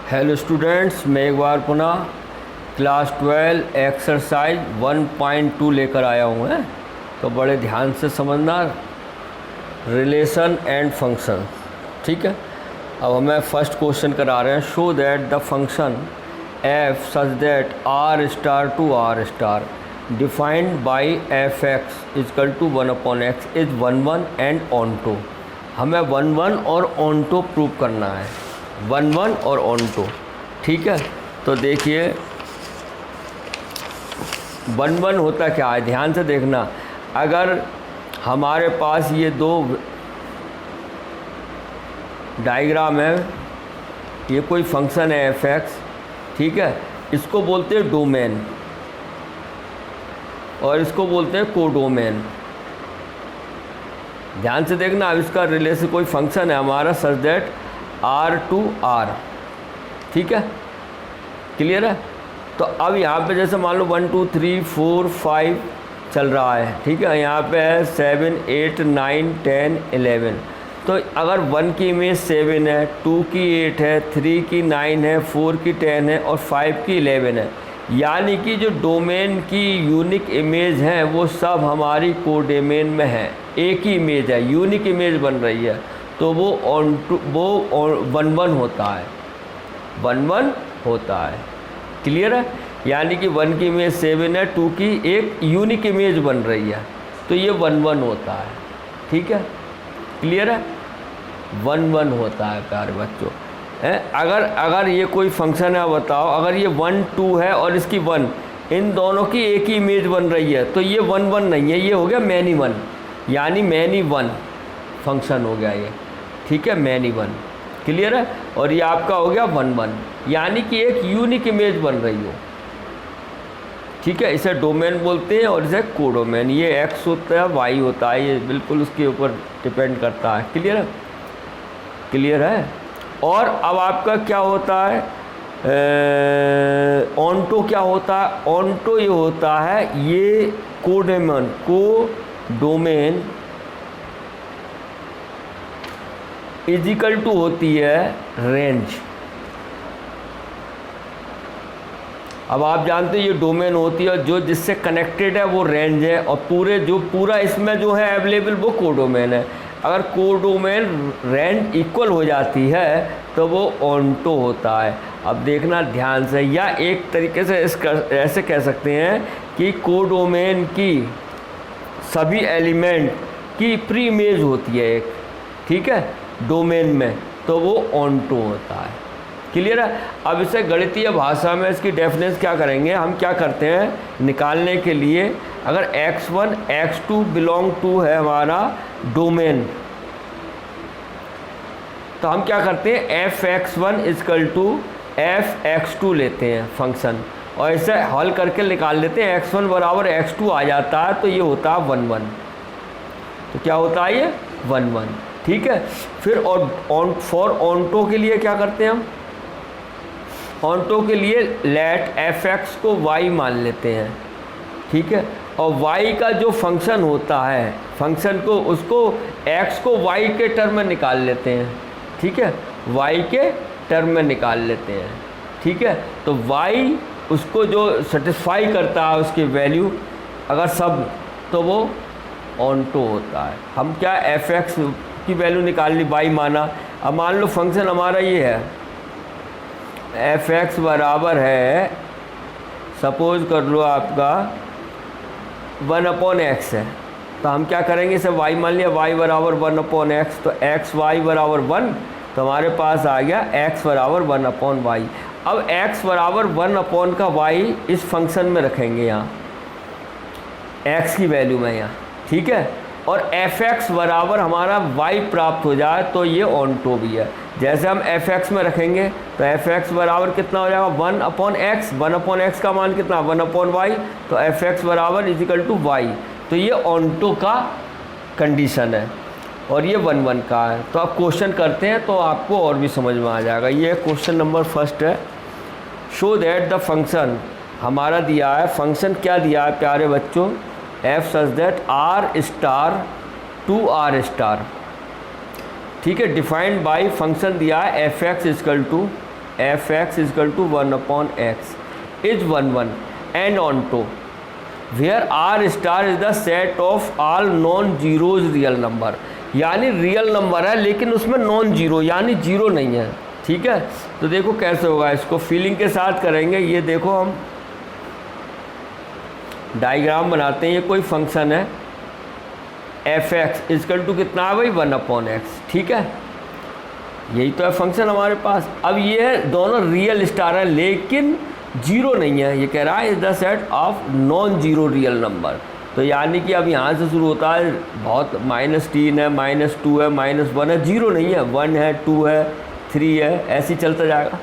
Hello students, मैं एक बार पुनः क्लास 12 एक्सरसाइज 1.2 लेकर आया हूँ है। तो बड़े ध्यान से समझना, रिलेशन एंड फंक्शन। ठीक है, अब हमें फर्स्ट क्वेश्चन करा रहे हैं। Show that the function F such that R star to R star defined by F x is equal to 1/x is 1 and onto. हमें 1 और ऑनटो प्रूव करना है, 1 और ऑनटो। ठीक है, तो देखिए 1 होता क्या है, ध्यान से देखना। अगर हमारे पास ये दो डायग्राम है, ये कोई फंक्शन है एफ एक्स, ठीक है, इसको बोलते हैं डोमेन और इसको बोलते हैं कोडोमेन। ध्यान से देखना, अब इसका रिलेशन कोई फंक्शन है हमारा such that R to R, ठीक है, क्लियर है। तो अब यहाँ पे जैसे मान लो 1 2 3 4 5 चल रहा है, ठीक है, यहाँ पे है 7 8 9 10 11। तो अगर 1 की इमेज 7 है, 2 की 8 है, 3 की 9 है, 4 की 10 है और 5 की 11 है, यानी कि जो डोमेन की यूनिक इमेज हैं वो सब हमारी कोडोमेन में है। एक ही इमेज है, यूनिक इमेज बन रही है, तो वो ऑन टू वो 1 होता है, 1 होता है, क्लियर है। यानी कि 1 की इमेज 7 है, 2 की एक यूनिक इमेज बन रही है, तो ये 1 होता है, ठीक है, क्लियर है, 1 होता है प्यारे बच्चों। अगर ये कोई फंक्शन है, बताओ अगर ये 1 2 है और इसकी 1, इन दोनों की एक ही इमेज बन रही है, तो ये 1 नहीं है, ये हो गया मैनी 1, यानी मैनी 1 फंक्शन हो गया ये, ठीक है, मैनी 1, क्लियर है। और ये आपका हो गया 1 यानी कि एक यूनिक इमेज बन रही हो, ठीक है, इसे डोमेन बोलते हैं और इसे कोडोमेन। ये एक्स होता है, वाई होता है, ये बिल्कुल उसके ऊपर डिपेंड करता है, क्लियर है, क्लियर है। और अब आपका क्या होता है, ऑनटो क्या होता है, ऑनटो ये होता है, ये कोडोमेन इजिकल टू होती है रेंज। अब आप जानते हैं ये डोमेन होती है, जो जिससे कनेक्टेड है वो रेंज है, और पूरा इसमें जो है अवेलेबल वो कोडोमेन है। अगर कोडोमेन रेंज इक्वल हो जाती है तो वो ऑनटो होता है। अब देखना ध्यान से, या एक तरीके से ऐसे कह सकते हैं कि कोडोमेन की सभी एलिमेंट की प्री इमेज होती है एक, ठीक है, डोमेन में, तो वो ऑनटो होता है, क्लियर है। अब इसे गणितीय भाषा में इसकी डेफिनेशन क्या करेंगे, हम क्या करते हैं निकालने के लिए, अगर x1 x2 बिलोंग टू है हमारा डोमेन, तो हम क्या करते हैं f(x1) इजकल टू f(x2) लेते हैं फंक्शन, और इसे हल करके निकाल लेते हैं, x1 बराबर x2 आ जाता है, तो ये होता है 1 तो क्या होता है ये 1 ठीक है। फिर और फॉर ऑनटो के लिए क्या करते हैं हम, ऑनटो के लिए लेट f(x) को y मान लेते हैं, ठीक है, और y का जो फंक्शन होता है, फंक्शन को उसको x को y के टर्म में निकाल लेते हैं, ठीक है, y के टर्म में निकाल लेते हैं, ठीक है। तो y उसको जो सेटिस्फाई करता है उसकी वैल्यू अगर सब, तो वो ऑनटो होता है। हम क्या f(x) की वैल्यू निकाल ली, y माना। अब मान लो फंक्शन हमारा ये है, f(x) बराबर है, सपोज कर लो आपका 1/x है, तो हम क्या करेंगे, इसे y मान लिया, y बराबर 1/x, तो x y बराबर 1, तो हमारे पास आ गया x बराबर 1/y। अब x बराबर 1 का y इस फंक्शन में रखेंगे यहाँ, x की वैल्यू में यहाँ, ठीक है, और f(x) बराबर हमारा y प्राप्त हो जाए तो ये ऑनटो भी है। जैसे हम f(x) में रखेंगे तो f(x) बराबर कितना हो जाएगा 1/x, 1/x का मान कितना 1/y, तो f(x) बराबर इजिकल टू y, तो ये ऑनटो का कंडीशन है और ये 1 का है। तो अब क्वेश्चन करते हैं तो आपको और भी समझ में आ जाएगा। ये क्वेश्चन नंबर फर्स्ट है, शो दैट द फंक्शन हमारा दिया है, फंक्शन क्या दिया है प्यारे बच्चों, f such that r star to r star, ठीक है, डिफाइंड बाय फंक्शन दिया है f(x) is equal to f x is equal to 1/x is 1 1 and onto where R star is the set of all non zeros real number, यानी real number है लेकिन उसमें non zero यानी zero नहीं है। ठीक है, तो देखो कैसे होगा, इसको फीलिंग के साथ करेंगे। ये देखो हम डायग्राम बनाते हैं, ये कोई फंक्शन है एफ एक्स इजकल टू कितना है भाई 1/x। ठीक है, यही तो है फंक्शन हमारे पास। अब ये है दोनों रियल स्टार हैं लेकिन जीरो नहीं है, ये कह रहा है is the set of non zero real number. तो यानी कि अब यहाँ से शुरू होता है बहुत -3 है, -2 है, -1 है, जीरो नहीं है, 1 है, 2 है, 3 है, ऐसे ही चलता जाएगा।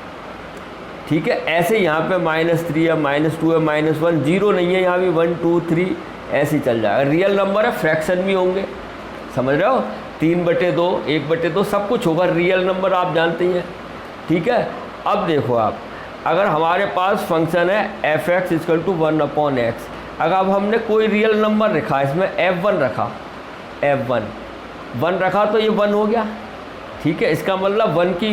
ठीक है, ऐसे यहाँ पे -3 है, -2 है, -1, जीरो नहीं है, यहाँ भी 1 2 3 ऐसे ही चल जाएगा। रियल नंबर है, फ्रैक्शन भी होंगे, समझ रहे हो, 3/2 1/2 सब कुछ होगा, रियल नंबर आप जानते ही हैं। ठीक है, अब देखो आप, अगर हमारे पास फंक्शन है f x is equal to 1/x, अगर अब हमने कोई रियल नंबर रखा, इसमें f1 रखा, f1 रखा तो ये 1 हो गया। ठीक है, इसका मतलब 1 की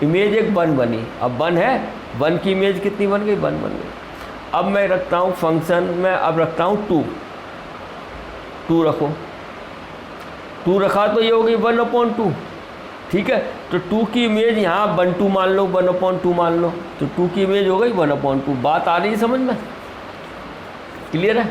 इमेज एक 1 बनी। अब 1 है, 1 की इमेज कितनी बन गई, 1 बन गई। अब मैं रखता हूँ फंक्शन में, अब रखता हूँ 2 रखो, 2 रखा तो ये हो गई 1/2। ठीक है, तो 2 की इमेज यहाँ 1/2 मान लो, 1/2 मान लो, तो 2 की इमेज हो गई 1/2। बात आ रही है समझ में, क्लियर है।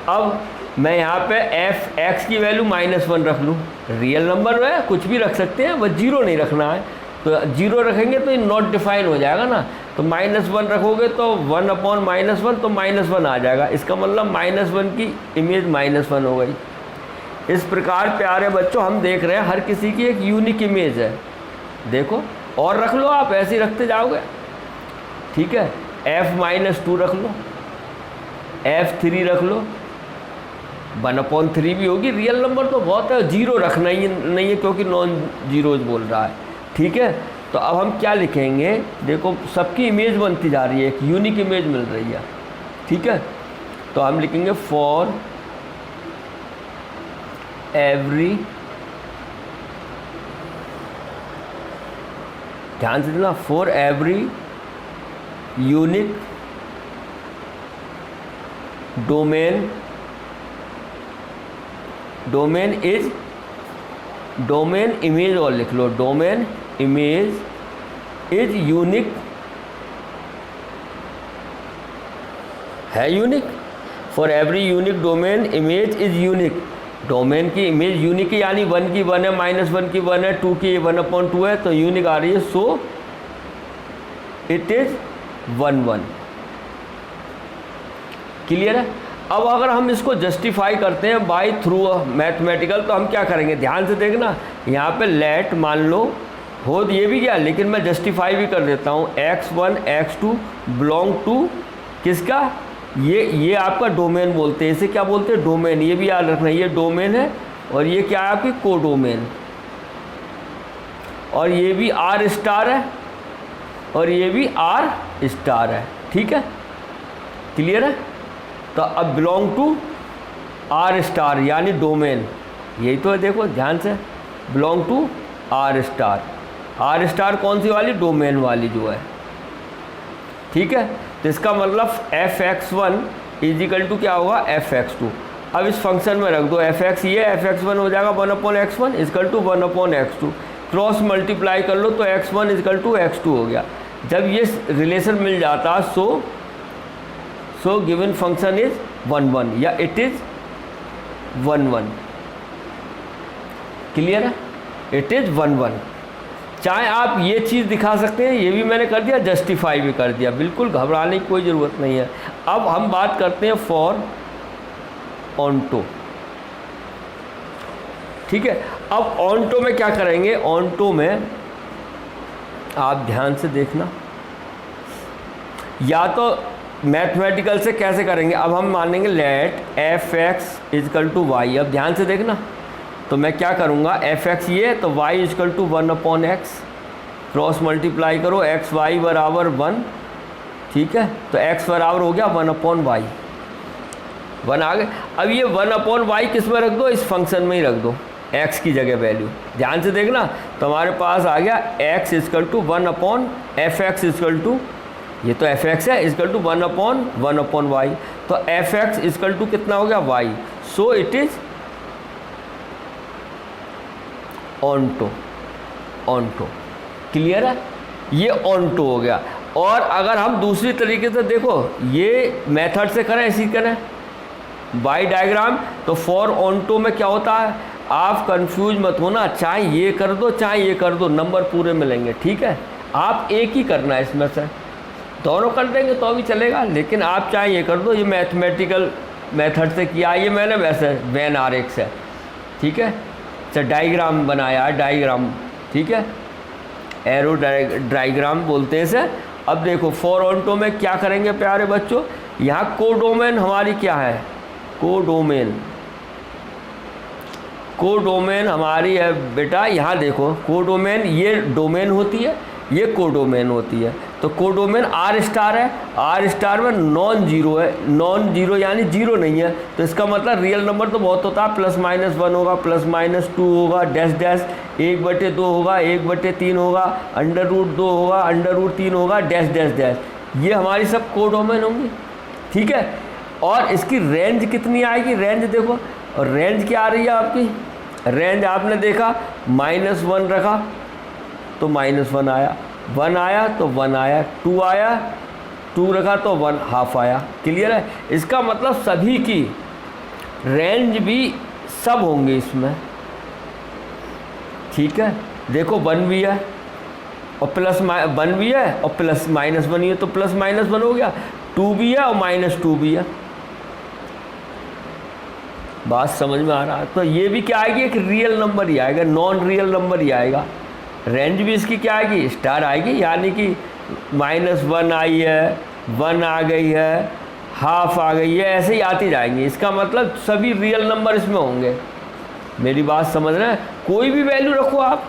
अब मैं यहाँ पे एफ एक्स की वैल्यू -1 रख लूँ, रियल नंबर है कुछ भी रख सकते हैं, बस जीरो नहीं रखना है। तो जीरो रखेंगे तो ये नॉट डिफाइन हो जाएगा ना, तो -1 रखोगे तो 1/-1 तो -1 आ जाएगा, इसका मतलब -1 की इमेज -1 हो गई। इस प्रकार प्यारे बच्चों हम देख रहे हैं हर किसी की एक यूनिक इमेज है। देखो और रख लो, आप ऐसे ही रखते जाओगे। ठीक है, f-2 रख लो, f3 रख लो, 1/3 भी होगी। रियल नंबर तो बहुत है, जीरो रखना ही नहीं है क्योंकि नॉन जीरोज बोल रहा है। ठीक है, तो अब हम क्या लिखेंगे, देखो सबकी इमेज बनती जा रही है, एक यूनिक इमेज मिल रही है। ठीक है, तो हम लिखेंगे फॉर एवरी, ध्यान से देना, for every unique domain, domain is, domain image और लिख लो, डोमेन इमेज इज यूनिक, है unique. For every unique domain image is unique, domain की इमेज यूनिक है, यानी 1 की 1 है, -1 की 1 है, 2 की 1/2 है, तो यूनिक आ रही है। So it is 1 1। क्लियर है। अब अगर हम इसको जस्टिफाई करते हैं बाय थ्रू मैथमेटिकल, तो हम क्या करेंगे, ध्यान से देखना, यहाँ पे लेट मान लो हो ये भी क्या, लेकिन मैं जस्टिफाई भी कर देता हूँ, x1 x2 बिलोंग टू किसका, ये आपका डोमेन बोलते हैं, इसे क्या बोलते हैं, डोमेन। ये भी याद रखना, ये डोमेन है और ये क्या है आपकी कोडोमेन, और ये भी आर स्टार है और ये भी आर स्टार है। ठीक है, क्लियर है। तो अब बिलोंग टू आर स्टार यानी डोमेन, यही तो है, देखो ध्यान से, belong to R star. R star कौन सी वाली, डोमेन वाली जो है। ठीक है, तो इसका मतलब f(x1) इजिकल टू क्या होगा, f(x2). अब इस फंक्शन में रख दो f(x), ये f(x1) हो जाएगा 1/x1 is equal to 1/x2। Cross multiply कर लो तो x1 इजिकल टू x2 हो गया। जब ये रिलेशन मिल जाता सो गिवन फंक्शन इज 1 1 या इट इज 1 1। क्लियर है, इट इज 1 1। चाहे आप ये चीज़ दिखा सकते हैं, ये भी मैंने कर दिया, जस्टिफाई भी कर दिया, बिल्कुल घबराने की कोई ज़रूरत नहीं है। अब हम बात करते हैं फॉर ऑन्टो। ठीक है, अब ऑन्टो में क्या करेंगे, ऑन्टो में आप ध्यान से देखना, या तो मैथमेटिकल से कैसे करेंगे, अब हम मानेंगे late f(x) is equal to y। अब ध्यान से देखना, तो मैं क्या करूँगा, f(x) ये तो y is equal to 1/x, cross multiply करो x y बराबर 1। ठीक है, तो x बराबर हो गया 1/y, 1 आ गए। अब ये 1/y किस में रख दो, इस फंक्शन में ही रख दो। x की जगह वैल्यू, ध्यान से देखना। तो हमारे पास आ गया x is equal to 1/fx is equal to, ये तो fx है, इजकल टू 1/1/y। तो fx इजकल टू कितना हो गया y, so it is onto. Clear है, ये ऑनटो हो गया। और अगर हम दूसरी तरीके से देखो, ये मेथड से करें, इसी करें बाई डायग्राम, तो फॉर ऑनटो में क्या होता है, आप कंफ्यूज मत होना, चाहे ये कर दो चाहे ये कर दो, नंबर पूरे मिलेंगे। ठीक है, आप एक ही करना है इसमें से, दोनों कर देंगे तो भी चलेगा, लेकिन आप चाहे ये कर दो। ये मैथमेटिकल मेथड से किया, ये मैंने वैसे वेन आरेख है। ठीक है, अच्छा डायग्राम बनाया है, डायग्राम, ठीक है, एरो डायग्राम बोलते हैं इसे। अब देखो फॉर ऑनटो में क्या करेंगे प्यारे बच्चों, यहाँ कोडोमेन हमारी क्या है, कोडोमेन हमारी है बेटा। यहाँ देखो कोडोमेन, ये डोमेन होती है, ये कोडोमेन होती है। तो कोडोमेन आर स्टार है, आर स्टार में नॉन जीरो है, नॉन जीरो यानी जीरो नहीं है। तो इसका मतलब रियल नंबर तो बहुत होता है, +-1 होगा, +-2 होगा, डैश 1/2 होगा, 1/3 होगा, √2 होगा, √3 होगा, डैश। ये हमारी सब कोडोमेन होंगी। ठीक है, और इसकी रेंज कितनी आएगी, रेंज देखो, और रेंज क्या आ रही है आपकी, रेंज आपने देखा -1 रखा तो -1 आया, 1 आया तो 1 आया, 2 आया, 2 रखा तो 1/2 आया। क्लियर है, इसका मतलब सभी की रेंज भी सब होंगे इसमें। ठीक है, देखो 1 भी है और +1 भी है और +-1 ही है, तो +-1 हो गया, 2 भी है और -2 भी है। बात समझ में आ रहा है। तो ये भी क्या आएगी, एक रियल नंबर ही आएगा, नॉन रियल नंबर ही आएगा। रेंज भी इसकी क्या आएगी, स्टार आएगी, यानी कि -1 आई है, 1 आ गई है, 1/2 आ गई है, ऐसे ही आती जाएंगी। इसका मतलब सभी रियल नंबर इसमें होंगे। मेरी बात समझ रहे हैं, कोई भी वैल्यू रखो आप,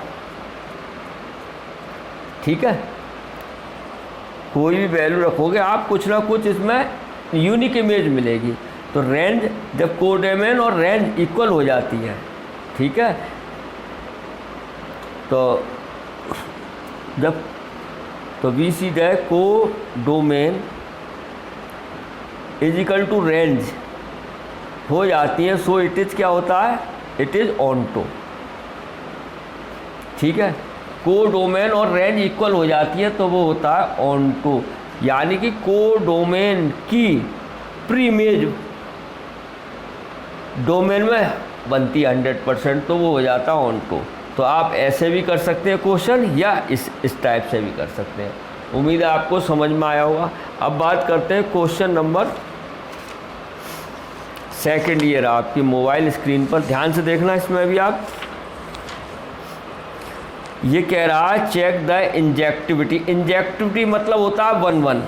ठीक है, कोई भी वैल्यू रखोगे आप, कुछ ना कुछ इसमें यूनिक इमेज मिलेगी। तो रेंज जब कोडोमेन और रेंज इक्वल हो जाती है, ठीक है, तो जब तो we see the codomain is equal to range हो जाती है, सो इट इज़ क्या होता है, इट इज़ ऑनटो। ठीक है, कोडोमेन और रेंज इक्वल हो जाती है तो वो होता है ऑनटो, यानी कि कोडोमेन की प्रीइमेज डोमेन में बनती है 100%, तो वो हो जाता है ऑनटो। तो आप ऐसे भी कर सकते हैं क्वेश्चन, या इस टाइप से भी कर सकते हैं। उम्मीद है आपको समझ में आया होगा। अब बात करते हैं क्वेश्चन नंबर 2। ये रहा आपकी मोबाइल स्क्रीन पर, ध्यान से देखना इसमें भी आप। ये कह रहा है चेक द इंजेक्टिविटी। इंजेक्टिविटी मतलब होता है 1/1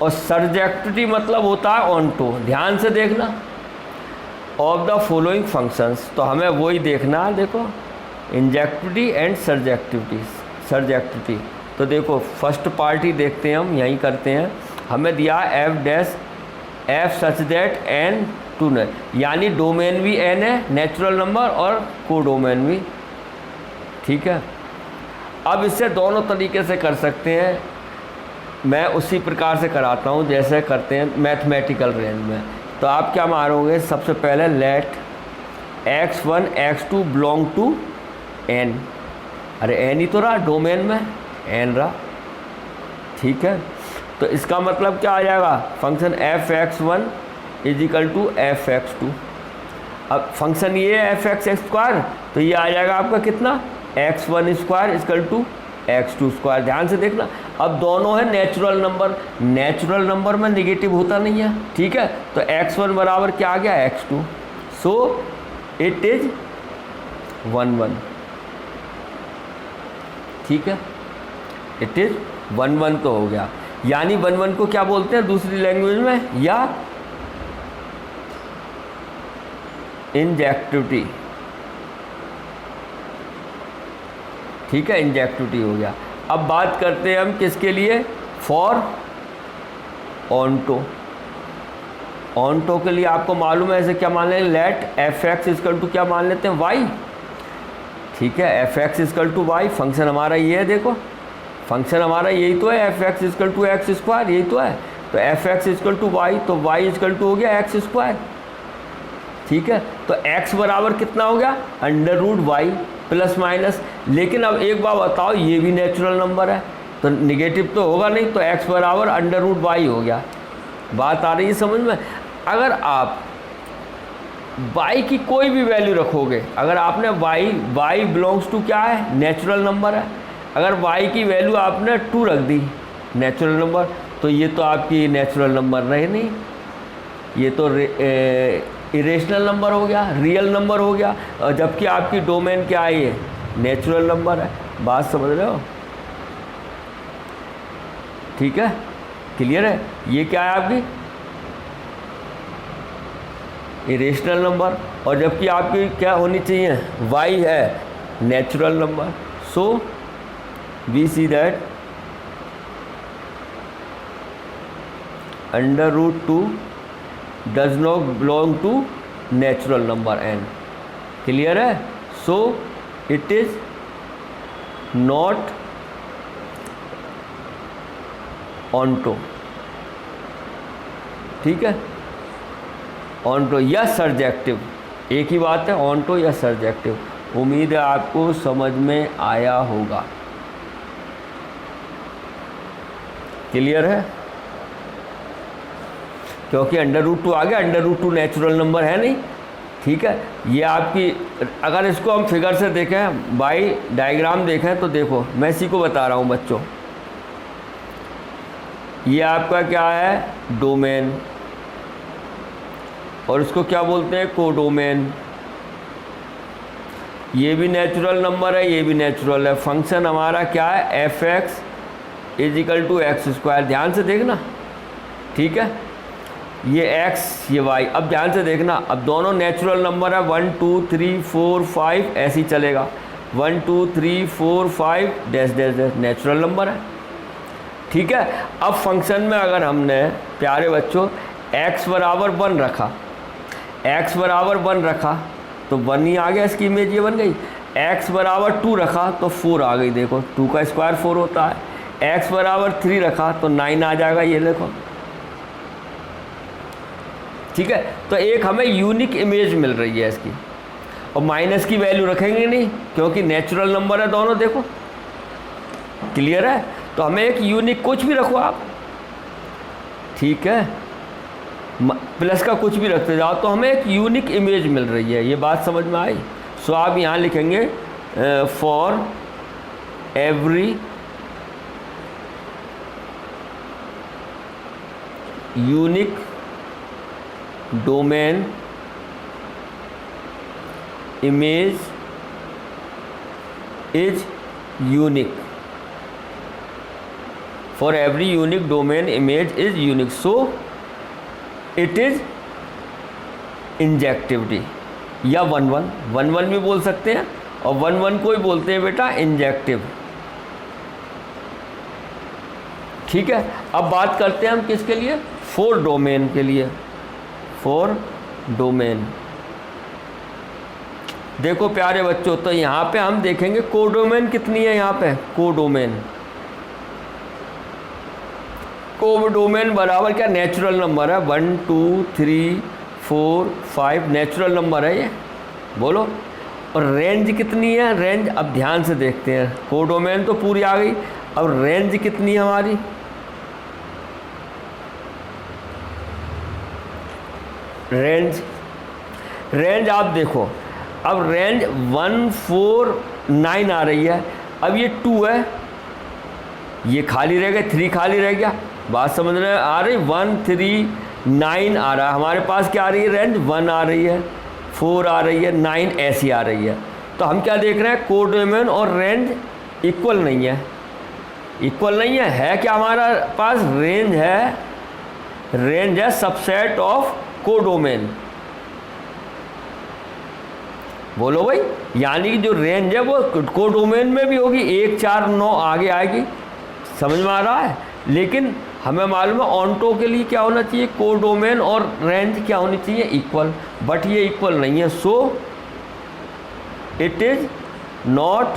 और सर्जेक्टिविटी मतलब होता है ऑनटो। ध्यान से देखना, ऑफ द फॉलोइंग फंक्शंस, तो हमें वही देखना है। देखो इंजेक्टिविटी एंड सर्जेक्टिविटी। तो देखो फर्स्ट पार्टी देखते हैं हम, यहीं करते हैं। हमें दिया f such that n to न, यानी डोमेन भी n है, नेचुरल नंबर, और कोडोमेन भी। ठीक है, अब इससे दोनों तरीके से कर सकते हैं। मैं उसी प्रकार से कराता हूँ जैसे करते हैं मैथमेटिकल रेंज में। तो आप क्या मारोगे, सबसे पहले let x1 x2 belong to n। अरे n ही तो रहा डोमेन में, n रहा। ठीक है, तो इसका मतलब क्या आ जाएगा, function f(x1) is equal to f(x2)। अब फंक्शन ये है f(x)², तो ये आ जाएगा आपका कितना, x1² इक्वल टू x2²। ध्यान से देखना, अब दोनों है नेचुरल नंबर, नेचुरल नंबर में निगेटिव होता नहीं है। ठीक है, तो x1 बराबर क्या आ गया, x2, सो इट इज 1/1। ठीक है, इट इज 1/1 तो हो गया, यानी 1/1 को क्या बोलते हैं दूसरी लैंग्वेज में, या इंजेक्टिविटी। ठीक है, इंजेक्टिविटी हो गया। अब बात करते हैं हम किसके लिए, फॉर ऑनटो। ऑनटो के लिए आपको मालूम है ऐसे क्या मान लें, let f x is equal to क्या मान लेते हैं, वाई। ठीक है, f x is equal to y, function हमारा ये है, देखो फंक्शन हमारा यही तो है, f x is equal to x square, यही तो है। तो f x is equal to y, तो वाई इजकल टू हो गया एक्स स्क्वायर। ठीक है, तो x बराबर कितना हो गया, under root y plus minus. लेकिन अब एक बात बताओ, ये भी नेचुरल नंबर है तो निगेटिव तो होगा नहीं, तो x बराबर अंडर रूट वाई हो गया। बात आ रही है समझ में। अगर आप y की कोई भी वैल्यू रखोगे, अगर आपने y बिलोंग्स टू क्या है, नेचुरल नंबर है, अगर y की वैल्यू आपने 2 रख दी नेचुरल नंबर, तो ये तो आपकी नेचुरल नंबर रहे नहीं, ये तो इरेशनल नंबर हो गया, रियल नंबर हो गया, और जबकि आपकी डोमेन क्या है, ये नेचुरल नंबर है। बात समझ रहे हो? ठीक है, क्लियर है? ये क्या है आपकी इरेशनल नंबर, और जबकि आपकी क्या होनी चाहिए, y है natural number. So we see that under root 2 does not belong to natural number n। Clear है? So it is not onto. ठीक है, ऑनटो या सर्जेक्टिव, एक ही बात है, ऑनटो या सर्जेक्टिव। उम्मीद है आपको समझ में आया होगा। क्लियर है? क्योंकि अंडर रूट 2 आ गया, अंडर रूट 2 नेचुरल नंबर है नहीं। ठीक है, ये आपकी, अगर इसको हम फिगर से देखें, बाई डायग्राम देखें, तो देखो मैं इसी को बता रहा हूँ बच्चों, ये आपका क्या है, डोमेन, और इसको क्या बोलते हैं, कोडोमेन। ये भी नेचुरल नंबर है, ये भी नेचुरल है। फंक्शन हमारा क्या है, f x is equal to x square. ध्यान से देखना, ठीक है, ये x ये y। अब ध्यान से देखना, अब दोनों नेचुरल नंबर है, 1 2 3 4 5 ऐसे ही चलेगा, 1 2 3 4 5 dash dash dash, natural number है। ठीक है, अब फंक्शन में अगर हमने प्यारे बच्चों x बराबर 1 रखा, x बराबर 1 रखा तो 1 ही आ गया, इसकी इमेज ये बन गई। x बराबर 2 रखा तो 4 आ गई, देखो 2 का स्क्वायर 4 होता है। x बराबर 3 रखा तो 9 आ जाएगा, ये देखो। ठीक है, तो एक हमें यूनिक इमेज मिल रही है इसकी, और माइनस की वैल्यू रखेंगे नहीं क्योंकि नेचुरल नंबर है दोनों, देखो क्लियर है। तो हमें एक यूनिक, कुछ भी रखो आप, ठीक है, प्लस का कुछ भी रखते जाओ तो हमें एक यूनिक इमेज मिल रही है। ये बात समझ में आई? सो आप यहाँ लिखेंगे for every unique domain image is unique, for every unique domain image is unique, so it is injectivity, या 1 1 भी बोल सकते हैं, और 1 1 को ही बोलते हैं बेटा इंजेक्टिव। ठीक है, अब बात करते हैं हम किसके लिए, फॉर डोमेन के लिए। फॉर डोमेन, देखो प्यारे बच्चों, तो यहाँ पे हम देखेंगे कोडोमेन कितनी है, यहाँ पे कोडोमेन, कोडोमेन बराबर क्या, नेचुरल नंबर है, 1 2 3 4 5 नेचुरल नंबर है ये, बोलो। और रेंज कितनी है, रेंज अब ध्यान से देखते हैं, कोडोमेन तो पूरी आ गई, अब रेंज कितनी है हमारी, रेंज आप देखो, अब रेंज 1 4 9 आ रही है, अब ये 2 है, ये खाली रह गया, 3 खाली रह गया। बात समझ रहे आ रही, 1 3 9 आ रहा है हमारे पास, क्या आ रही है रेंज, 1 आ रही है, 4 आ रही है, 9 ऐसी आ रही है। तो हम क्या देख रहे हैं, कोडोमेन और रेंज इक्वल नहीं है, इक्वल नहीं है क्या हमारा पास, रेंज है सबसेट ऑफ कोडोमेन। बोलो भाई, यानी कि जो रेंज है वो कोडोमेन में भी होगी, 1 4 9 आगे आएगी, समझ में आ रहा है। लेकिन हमें मालूम है ऑनटो के लिए क्या होना चाहिए, कोडोमेन और रेंज क्या होनी चाहिए, इक्वल, बट ये इक्वल नहीं है, so it is not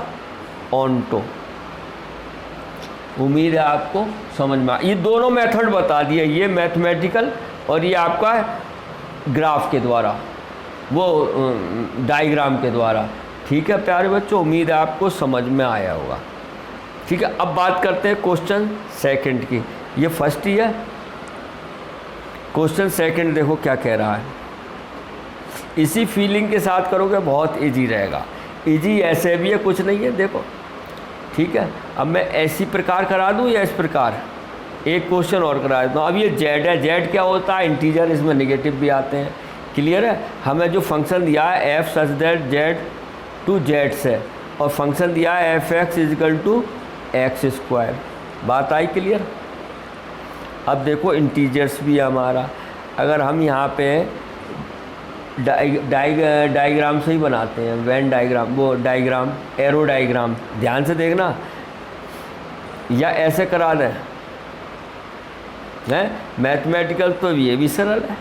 onto. उम्मीद है आपको समझ में ये दोनों मेथड बता दिए, ये मैथमेटिकल और ये आपका ग्राफ के द्वारा, वो डायग्राम के द्वारा। ठीक है प्यारे बच्चों, उम्मीद है आपको समझ में आया होगा। ठीक है, अब बात करते हैं क्वेश्चन सेकंड की। ये फर्स्ट ही है, क्वेश्चन सेकंड देखो क्या कह रहा है। इसी फीलिंग के साथ करोगे बहुत इजी रहेगा। इजी ऐसे भी है, कुछ नहीं है, देखो। ठीक है, अब मैं ऐसी प्रकार करा दूं या इस प्रकार, एक क्वेश्चन और करा देता हूँ। अब ये जेड है, जेड क्या होता है, इंटीजर, इसमें नेगेटिव भी आते हैं। क्लियर है, हमें जो फंक्शन दिया है f such that Z to Z से, और फंक्शन दिया है f x is equal to x square. बात आई क्लियर। अब देखो इंटीजर्स भी है हमारा, अगर हम यहाँ पे डायग्राम से ही बनाते हैं, वेन डायग्राम, वो डायग्राम, एरो डायग्राम, ध्यान से देखना, या ऐसे करा दें हैं, मैथमेटिकल तो ये भी सरल है।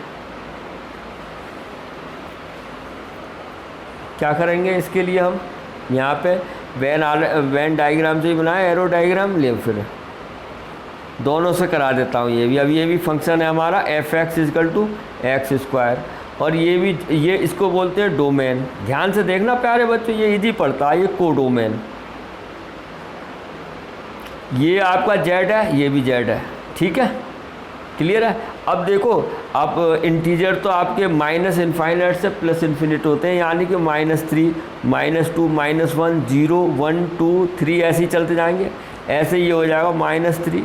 क्या करेंगे इसके लिए, हम यहाँ पे वेन डायग्राम से ही बनाए, एरो डायग्राम ले, फिर दोनों से करा देता हूँ ये भी। अब ये भी फंक्शन है हमारा f x is equal to x square, और ये भी, ये इसको बोलते हैं डोमेन। ध्यान से देखना प्यारे बच्चों, ये इजी पड़ता है, ये कोडोमेन। ये आपका जेड है, ये भी जेड है। ठीक है, क्लियर है। अब देखो, अब इंटीजर तो आपके माइनस इनफाइनाइट से प्लस इन्फिनिट होते हैं, यानी कि -3, -2, -1, 0, 1, 2, 3 ऐसे ही चलते जाएंगे। ऐसे ये हो जाएगा -3,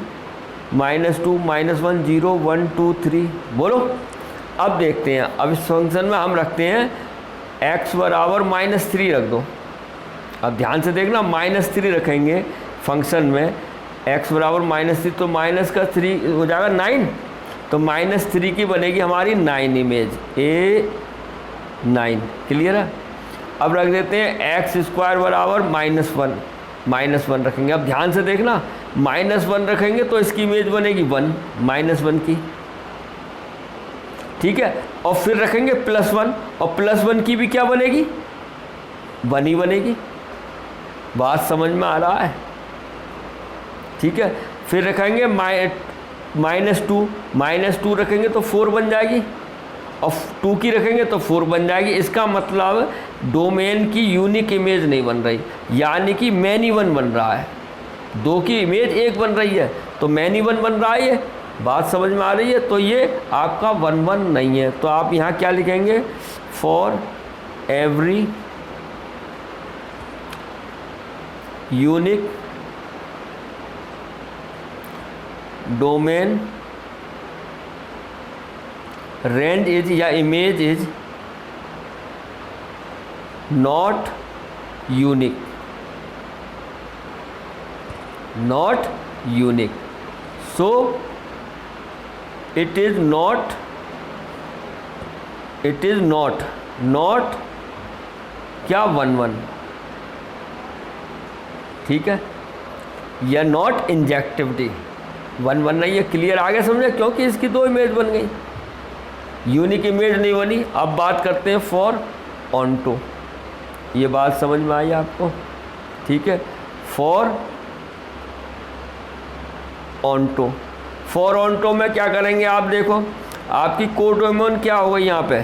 -2, -1, 0, 1, 2, 3। बोलो, अब देखते हैं। अब इस फंक्शन में हम रखते हैं x बराबर -3 रख दो। अब ध्यान से देखना, -3 रखेंगे फंक्शन में, x बराबर -3, तो माइनस का 3 हो जाएगा 9, तो -3 की बनेगी हमारी 9 इमेज, A9। क्लियर है। अब रख देते हैं एक्स स्क्वायर बराबर -1 रखेंगे। अब ध्यान से देखना, -1 रखेंगे तो इसकी इमेज बनेगी 1, -1 की। ठीक है, और फिर रखेंगे +1, और +1 की भी क्या बनेगी, 1 ही बनेगी। बात समझ में आ रहा है। ठीक है, फिर रखेंगे -2 रखेंगे तो 4 बन जाएगी, और 2 की रखेंगे तो 4 बन जाएगी। इसका मतलब डोमेन की यूनिक इमेज नहीं बन रही, यानी कि मैनी 1 बन रहा है। 2 की इमेज 1 बन रही है, तो मैनी 1 बन रहा है। ये बात समझ में आ रही है। तो ये आपका 1, 1 नहीं है, तो आप यहाँ क्या लिखेंगे, for every unique domain range is या image is not unique, so it is not क्या 1, 1। ठीक है, या नॉट इंजेक्टिविटी, 1, 1 नहीं है। क्लियर, आगे समझे, क्योंकि इसकी 2 इमेज बन गई, यूनिक इमेज नहीं बनी। अब बात करते हैं फॉर ऑनटो। ये बात समझ में आई आपको। ठीक है, फॉर ऑनटो में क्या करेंगे, आप देखो, आपकी कोडोमेन क्या हो गई, यहाँ पे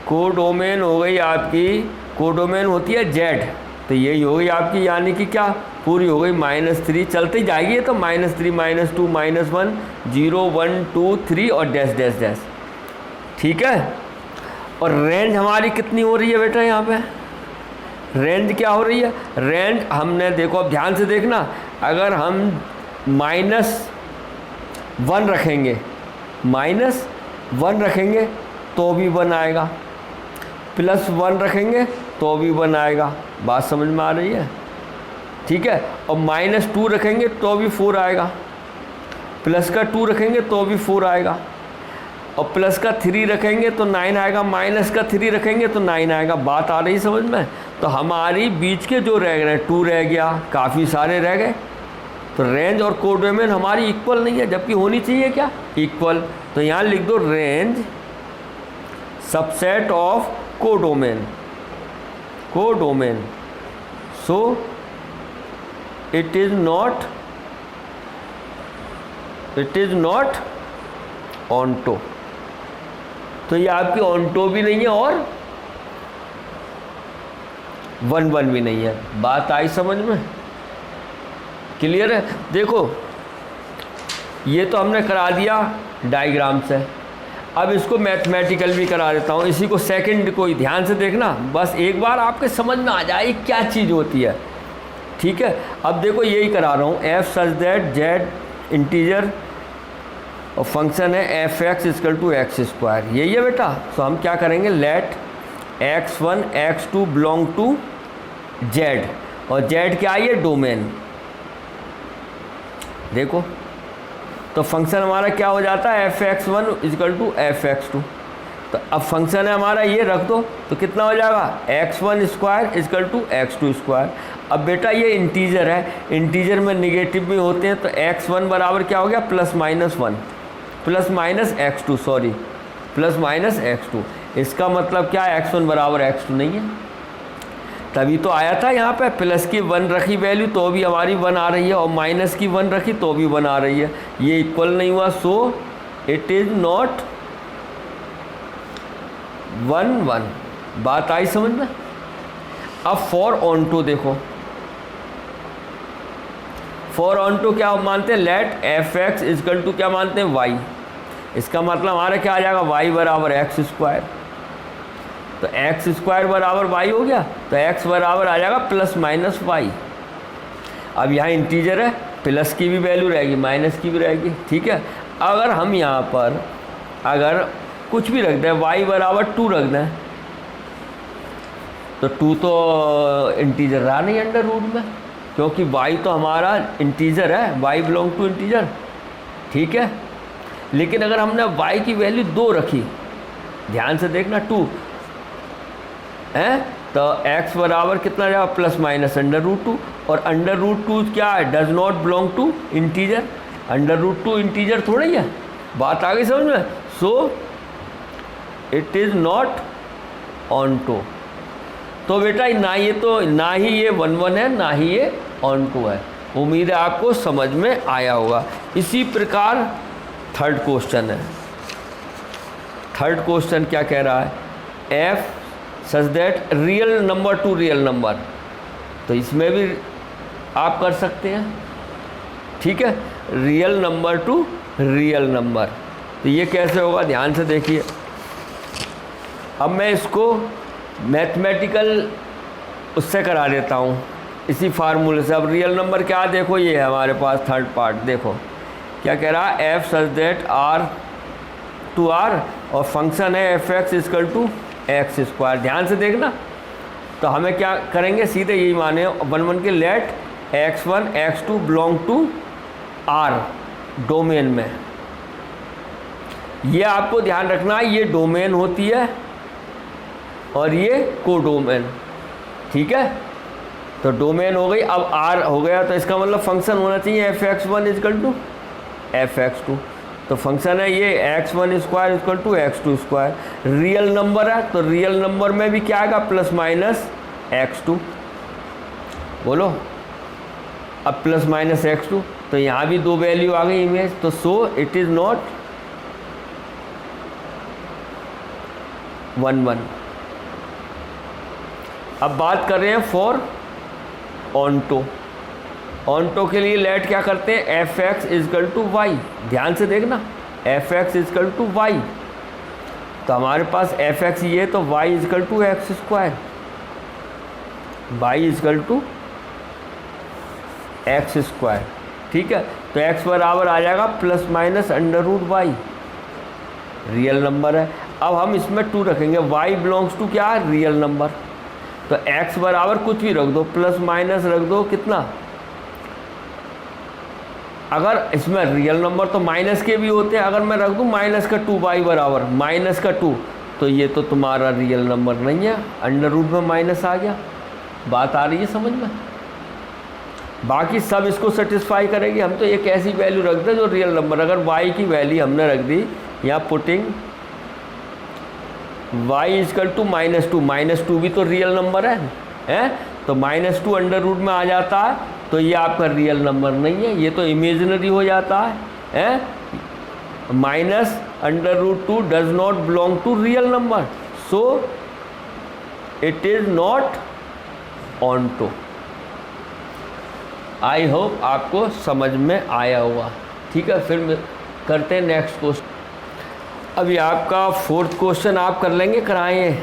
कोडोमेन हो गई आपकी, कोडोमेन होती है जेड, तो यही हो गई आपकी, यानी कि क्या पूरी हो गई, -3 चलती जाएगी, तो -3, -2, -1, 0, 1, 2, 3 और डैश डैश डैश। ठीक है, और रेंज हमारी कितनी हो रही है बेटा, यहाँ पे रेंज क्या हो रही है, रेंज हमने देखो, अब ध्यान से देखना, अगर हम -1 रखेंगे, -1 रखेंगे तो भी 1 आएगा, +1 रखेंगे तो भी 1 आएगा। बात समझ में आ रही है। ठीक है, और -2 रखेंगे तो भी 4 आएगा, प्लस का 2 रखेंगे तो भी 4 आएगा, और प्लस का 3 रखेंगे तो 9 आएगा, माइनस का 3 रखेंगे तो 9 आएगा। बात आ रही समझ में। तो हमारी बीच के जो रह गए, 2 रह गया, काफ़ी सारे रह गए। तो रेंज और कोडोमेन हमारी इक्वल नहीं है, जबकि होनी चाहिए क्या, इक्वल। तो यहाँ लिख दो range subset of codomain, codomain. So it is not onto. तो ये आपकी ऑन्टो भी नहीं है और 1-1 भी नहीं है। बात आई समझ में, क्लियर है। देखो ये तो हमने करा दिया डायग्राम से, अब इसको मैथमेटिकल भी करा देता हूँ। इसी को सेकंड को ही ध्यान से देखना, बस एक बार आपके समझ में आ जाए क्या चीज़ होती है, ठीक है। अब देखो यही करा रहा हूँ, f such that Z integer और फंक्शन है f x equal to x square, यही है बेटा। तो हम क्या करेंगे, let x1 x2 belong to Z, और जेड क्या है, डोमेन। देखो तो फंक्शन हमारा क्या हो जाता है, f(x1) इक्वल टू f(x2). तो अब फंक्शन है हमारा ये रख दो, तो कितना हो जाएगा, x1 square equal to x2 square. अब बेटा ये इंटीजर है, इंटीजर में निगेटिव भी होते हैं, तो x1 बराबर क्या हो गया, +-1 +-x2 सॉरी +-x2। इसका मतलब क्या है, x1 बराबर x2 नहीं है। तभी तो आया था यहाँ पे प्लस की 1 रखी वैल्यू तो भी हमारी 1 आ रही है, और माइनस की 1 रखी तो भी 1 आ रही है। ये इक्वल नहीं हुआ, सो इट इज़ नॉट 1-1। बात आई समझ में। अब फॉर ऑन्टो देखो, फॉर ऑन्टो क्या मानते हैं, let f x equal to क्या मानते हैं, वाई। इसका मतलब हमारा क्या आ जाएगा, वाई बराबर एक्स स्क्वायर। तो एक्स स्क्वायर बराबर वाई हो गया, तो एक्स बराबर आ जाएगा +-y। अब यहाँ इंटीजर है, प्लस की भी वैल्यू रहेगी माइनस की भी रहेगी, ठीक है। अगर हम यहाँ पर अगर कुछ भी रख दें, y बराबर 2 रख दें, तो 2 तो इंटीजर रहा नहीं अंडर रूट में, क्योंकि y तो हमारा इंटीजर है, y बिलोंग टू इंटीजर, ठीक है। लेकिन अगर हमने y की वैल्यू 2 रखी, ध्यान से देखना 2 है, तो x बराबर कितना जाएगा, +-√2। और अंडर रूट 2 क्या है, does not belong to integer. अंडर√2 इंटीजर थोड़ा ही है। बात आ गई समझ में। So it is not onto. तो बेटा ना ही ये 1-1 है, ना ही ये ऑन्टो है। उम्मीद है आपको समझ में आया होगा। इसी प्रकार थर्ड क्वेश्चन है। थर्ड क्वेश्चन क्या कह रहा है, f such that real number to real number. तो इसमें भी आप कर सकते हैं, ठीक है, real number to real number. तो ये कैसे होगा, ध्यान से देखिए। अब मैं इसको मैथमेटिकल उससे करा देता हूँ, इसी फार्मूले से। अब रियल नंबर क्या, देखो ये है हमारे पास थर्ड पार्ट। देखो क्या कह रहा है, एफ सच दैट R और फंक्शन है f x equal to x square. ध्यान से देखना। तो हमें क्या करेंगे, सीधे यही माने 1-1 के, let x1 x2 belong to R domain में। ये आपको ध्यान रखना है, ये डोमेन होती है और ये कोडोमेन, ठीक है। तो डोमेन हो गई, अब R हो गया, तो इसका मतलब फंक्शन होना चाहिए f(x1) इक्वल टू f(x2). तो फंक्शन है ये x1 square equal to x2 square. Real number है, तो रियल नंबर में भी क्या आएगा, +-x2। बोलो अब +-x2, तो यहाँ भी 2 वैल्यू आ गई इमेज। तो सो इट इज़ नॉट 1-1। अब बात कर रहे हैं फॉर ऑन्टो। ऑन्टो के लिए लेट क्या करते हैं, f x equal to y. ध्यान से देखना, f x equal to y. तो हमारे पास एफ एक्स ये, तो y equal to x square, y equal to x square, ठीक है। तो एक्स बराबर आ जाएगा +-√y, रियल नंबर है। अब हम इसमें 2 रखेंगे, y बिलोंग्स टू क्या, रियल नंबर। तो x बराबर कुछ भी रख दो, प्लस रख दो, कितना, अगर इसमें रियल नंबर तो माइनस के भी होते हैं, अगर मैं रख दूं -2 y बराबर -2, तो ये तो तुम्हारा रियल नंबर नहीं है, अंडर रूट में माइनस आ गया। बात आ रही है समझ में। बाकी सब इसको सेटिस्फाई करेगी। हम तो एक ऐसी वैल्यू रख दें जो रियल नंबर, अगर y की वैल्यू हमने रख दी यहाँ पुटिंग y इजकल टू -2 भी तो रियल नंबर है तो -2 अंडर रूट में आ जाता है, तो ये आपका रियल नंबर नहीं है, ये तो इमेजिनरी हो जाता है -√2 does not belong to real number, so it is not onto. I hope आपको समझ में आया होगा। ठीक है, फिर करते हैं नेक्स्ट क्वेश्चन। अभी आपका फोर्थ क्वेश्चन आप कर लेंगे, कराएं?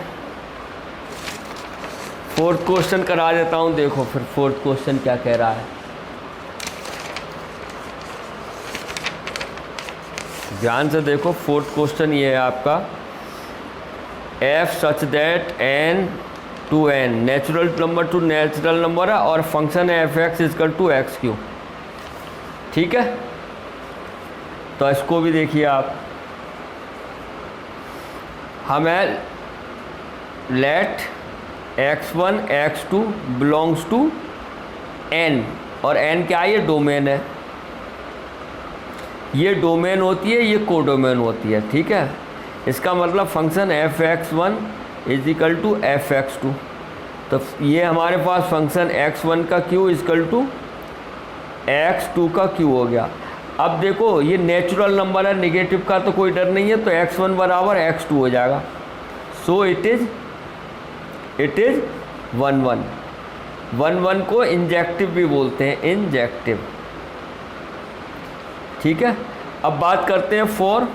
फोर्थ क्वेश्चन करा देता हूँ। देखो फिर फोर्थ क्वेश्चन क्या कह रहा है, ध्यान से देखो। फोर्थ क्वेश्चन ये है आपका, f such that n to n natural number to natural number है और फंक्शन है f(x) इजकल टू x3। ठीक है, तो इसको भी देखिए आप। हमें let x1 x2 belongs to n, और n क्या है, ये डोमेन है, ये डोमेन होती है, ये कोडोमेन होती है। ठीक है, इसका मतलब function f(x1) is equal to f(x2), तो ये हमारे पास फंक्शन x1 का q इजकल टू x2 का q हो गया। अब देखो ये नेचुरल नंबर है, नेगेटिव का तो कोई डर नहीं है, तो x1 बराबर x2 हो जाएगा। सो इट इज़ 1 1 को इंजेक्टिव भी बोलते हैं, इंजेक्टिव। ठीक है, अब बात करते हैं फॉर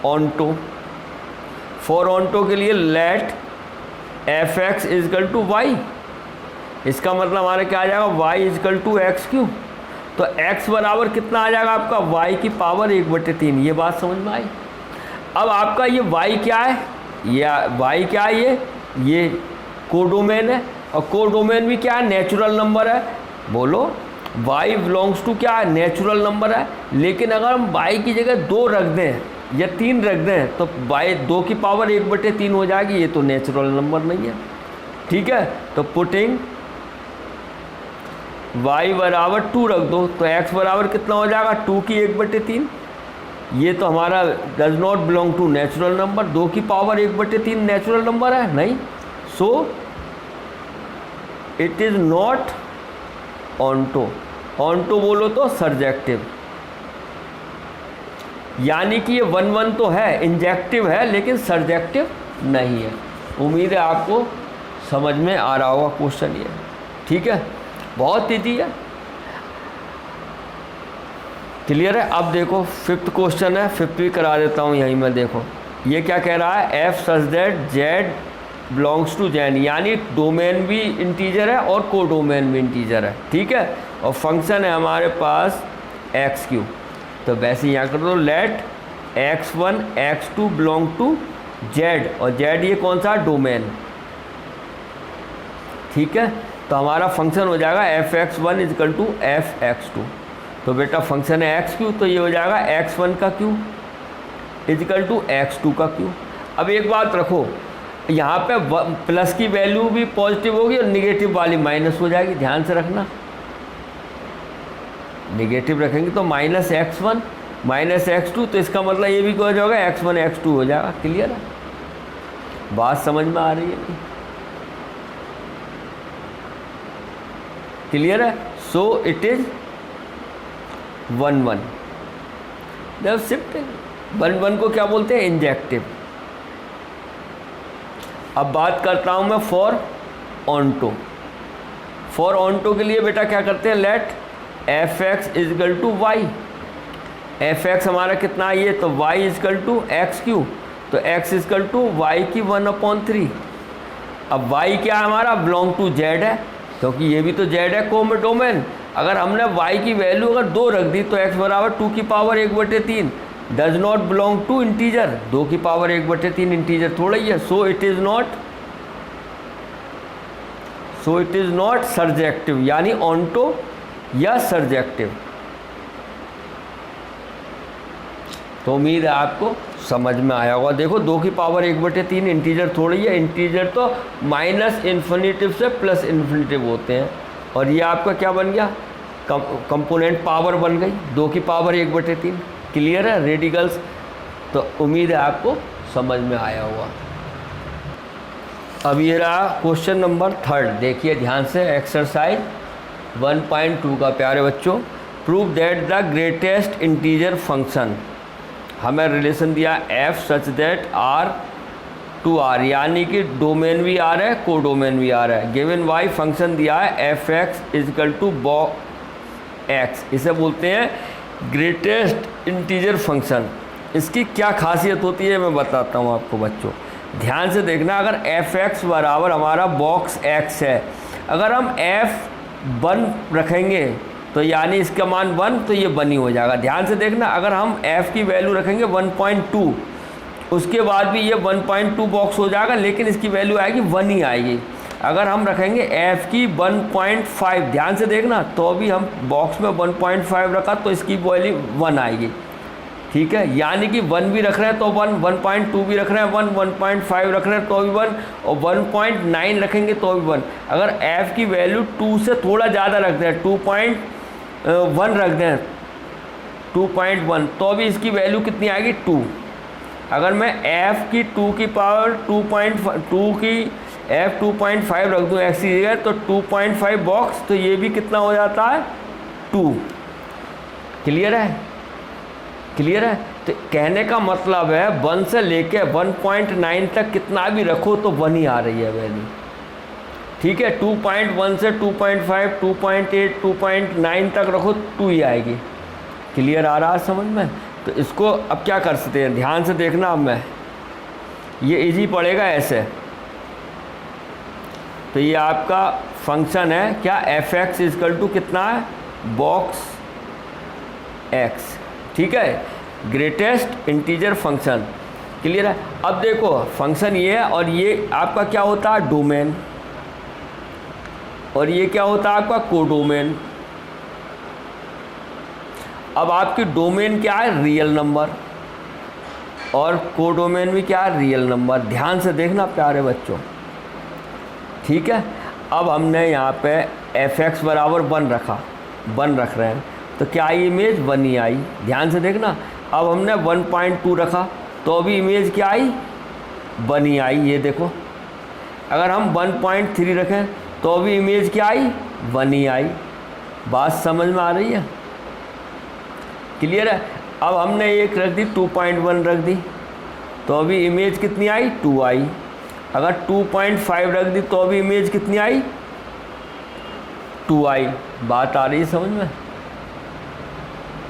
ऑन्टो। फॉर ऑन्टो के लिए late f(x) is equal to y, इसका मतलब हमारा क्या आ जाएगा, y इजकल टू x3। तो x बराबर कितना आ जाएगा आपका, y की पावर 1/3। ये बात समझ में आई। अब आपका ये y क्या है, ये y क्या है, ये कोडोमेन है, और कोडोमेन भी क्या है, नेचुरल नंबर है। बोलो y बिलोंग्स टू क्या है, नेचुरल नंबर है। लेकिन अगर हम y की जगह 2 रख दें या 3 रख दें तो y 2 की पावर 1/3 हो जाएगी, ये तो नेचुरल नंबर नहीं है। ठीक है, तो पुटिंग y बराबर 2 रख दो, तो x बराबर कितना हो जाएगा, 2 की 1/3। ये तो हमारा does not belong to natural number, 2 की पावर 1/3 नेचुरल नंबर है नहीं, so it is not onto. Onto बोलो तो सर्जेक्टिव, यानी कि ये 1 1 तो है, इंजेक्टिव है, लेकिन सर्जेक्टिव नहीं है। उम्मीद है आपको समझ में आ रहा होगा क्वेश्चन ये। ठीक है, बहुत ईजी है, क्लियर है। अब देखो फिफ्थ क्वेश्चन है, फिफ्थ भी करा देता हूँ यहीं में। देखो ये क्या कह रहा है, f such that z belongs to z, यानी डोमेन भी इंटीजर है और कोडोमेन भी इंटीजर है। ठीक है, और फंक्शन है हमारे पास x3। तो वैसे यहाँ कर दो, let x1 x2 belong to z, और z ये कौन सा, डोमेन। ठीक है, तो हमारा फंक्शन हो जाएगा f(x1) इजकल टू f(x2). तो बेटा फंक्शन है x3, तो ये हो जाएगा x1 का q इजकल टू x2 का q। अब एक बात रखो, यहाँ पे प्लस की वैल्यू भी पॉजिटिव होगी और निगेटिव वाली माइनस हो जाएगी, ध्यान से रखना। निगेटिव रखेंगे तो -x1 -x2, तो इसका मतलब ये भी हो जाएगा x1 x2 हो जाएगा। क्लियर है, बात समझ में आ रही है? क्लियर है। So it is 1 1। जब सिर्फ 1 1 को क्या बोलते हैं, इंजेक्टिव। अब बात करता हूं मैं फॉर ऑन्टो। फॉर ऑन्टो के लिए बेटा क्या करते हैं, late f(x) is equal to y। f(x) हमारा कितना है, ये तो y इजकल टू x3, तो x इजकल टू y की 1/3। अब y क्या है हमारा, बिलोंग टू z है, क्योंकि ये भी तो z है कोडोमेन। अगर हमने y की वैल्यू अगर 2 रख दी तो x बराबर 2 की power 1/3 does not belong to integer, 2 की पावर 1/3 इंटीजर थोड़ा ही है। So it is not surjective, यानी ऑन्टो या सर्जेक्टिव। तो उम्मीद है आपको समझ में आया होगा। देखो 2 की पावर 1/3 इंटीजर थोड़ी है, इंटीजर तो माइनस इन्फिनिटिव से प्लस इन्फिनिटिव होते हैं, और ये आपका क्या बन गया, कंपोनेंट पावर बन गई 2 की पावर 1/3। क्लियर है रेडिकल्स? तो उम्मीद है आपको समझ में आया होगा। अब ये रहा क्वेश्चन नंबर 3, देखिए ध्यान से, एक्सरसाइज 1.2 का। प्यारे बच्चों, prove that the greatest integer function, हमें रिलेशन दिया f such that r to r, यानी कि डोमेन भी r है, को डोमेन भी r है। गिवन y फंक्शन दिया है f(x) इजकल टू x, इसे बोलते हैं ग्रेटेस्ट इंटीजर फंक्शन। इसकी क्या खासियत होती है मैं बताता हूँ आपको बच्चों, ध्यान से देखना। अगर f(x) बराबर हमारा बॉक्स x है, अगर हम f(1) रखेंगे तो यानी इसका मान 1, तो ये 1 ही हो जाएगा। ध्यान से देखना, अगर हम f की वैल्यू रखेंगे 1.2, उसके बाद भी ये 1.2 बॉक्स हो जाएगा, लेकिन इसकी वैल्यू आएगी 1 ही आएगी। अगर हम रखेंगे f की 1.5, ध्यान से देखना, तो भी हम बॉक्स में 1.5 रखा तो इसकी वैल्यू 1 आएगी। ठीक है, यानी कि 1 भी रख रहे हैं तो 1, 1.2 भी रख रहे हैं 1, 1.5 रख रहे हैं तो भी 1, और 1.9 रखेंगे तो भी 1। अगर f की वैल्यू 2 से थोड़ा ज़्यादा रख दें, 2.1 रख दें, 2.1, तो भी इसकी वैल्यू कितनी आएगी 2। अगर मैं f की 2 की पावर 2.2 की f 2.5 रख दूँ x की जगह, तो 2.5 बॉक्स, तो ये भी कितना हो जाता है 2। क्लियर है? क्लियर है? तो कहने का मतलब है 1 से लेके 1.9 तक कितना भी रखो तो 1 ही आ रही है वैल्यू। ठीक है, 2.1 से 2.5, 2.8, 2.9 तक रखो 2 ही आएगी। क्लियर आ रहा है समझ में? तो इसको अब क्या कर सकते हैं, ध्यान से देखना। अब मैं ये इजी पड़ेगा ऐसे, तो ये आपका फंक्शन है क्या, f(x) इजकल टू कितना है, बॉक्स x। ठीक है, ग्रेटेस्ट इंटीजर फंक्शन। क्लियर है? अब देखो फंक्शन ये है, और ये आपका क्या होता है, डोमेन, और ये क्या होता है आपका कोडोमेन। अब आपकी डोमेन क्या है, रियल नंबर, और कोडोमेन भी क्या है, रियल नंबर। ध्यान से देखना प्यारे बच्चों। ठीक है, अब हमने यहाँ पे f(x) बराबर 1 रखा, 1 रख रहे हैं, तो क्या आई इमेज 1 ही आई। ध्यान से देखना, अब हमने 1.2 रखा तो अभी इमेज क्या आई, 1 ही आई। ये देखो, अगर हम 1.3 रखें तो अभी इमेज क्या आई, 1 ही आई। बात समझ में आ रही है? क्लियर है? अब हमने एक रख दी, 2.1 रख दी, तो अभी इमेज कितनी आई, 2 आई। अगर 2.5 रख दी तो अभी इमेज कितनी आई, 2 आई। बात आ रही है समझ में?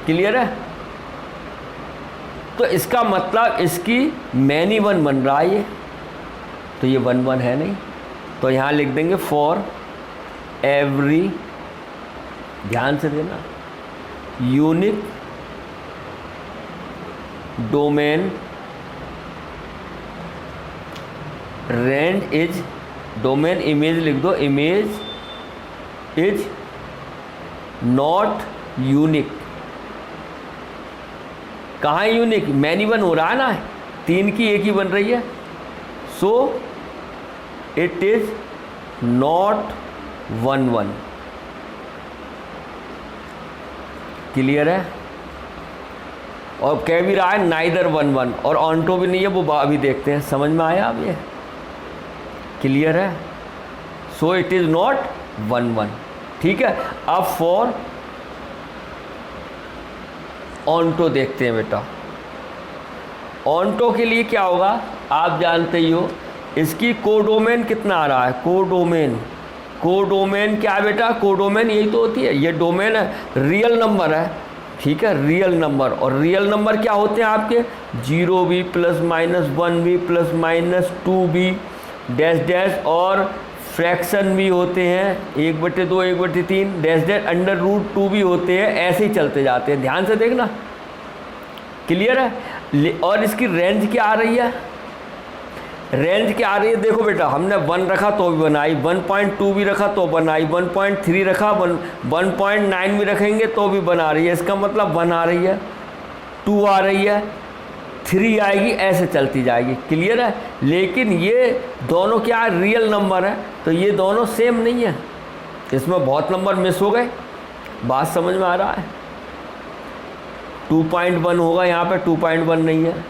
क्लियर है? तो इसका मतलब इसकी मैनी 1 बन रहा है ये, तो ये 1 1 है नहीं, तो यहाँ लिख देंगे फॉर एवरी, ध्यान से देना, unique domain range is, domain image लिख दो, इमेज इज नॉट यूनिक। कहाँ यूनिक, मैनी 1 हो रहा है ना, 3 की 1 ही बन रही है, so it is not 1 1। Clear है? और कह भी रहा है नाइदर 1 1, और ऑन्टो भी नहीं है, वो अभी देखते हैं। समझ में आया अब ये? क्लियर है? So it is not 1 1। ठीक है, अब फॉर ऑन्टो देखते हैं बेटा। ऑन्टो के लिए क्या होगा, आप जानते ही हो, इसकी कोडोमेन कितना आ रहा है, कोडोमेन। कोडोमेन क्या है बेटा, कोडोमेन यही तो होती है, ये डोमेन है, रियल नंबर है। ठीक है, रियल नंबर, और रियल नंबर क्या होते हैं आपके, 0 भी प्लस माइनस 1 भी प्लस माइनस 2 भी, डैश डैश, और फ्रैक्शन भी होते हैं, 1/2, 1/3, डैश डैश, √2 भी होते हैं, ऐसे ही चलते जाते हैं। ध्यान से देखना। क्लियर है? और इसकी रेंज क्या आ रही है, रेंज क्या आ रही है, देखो बेटा, हमने 1 रखा तो भी बनाई, 1.2 भी रखा तो बनाई, 1.3 रखा, 1.9 भी रखेंगे तो भी बना रही है। इसका मतलब 1 आ रही है, 2 आ रही है, 3 आएगी, ऐसे चलती जाएगी। क्लियर है? लेकिन ये दोनों क्या है, रियल नंबर है, तो ये दोनों सेम नहीं है, इसमें बहुत नंबर मिस हो गए। बात समझ में आ रहा है? 2.1 होगा यहाँ पे, 2.1 नहीं है,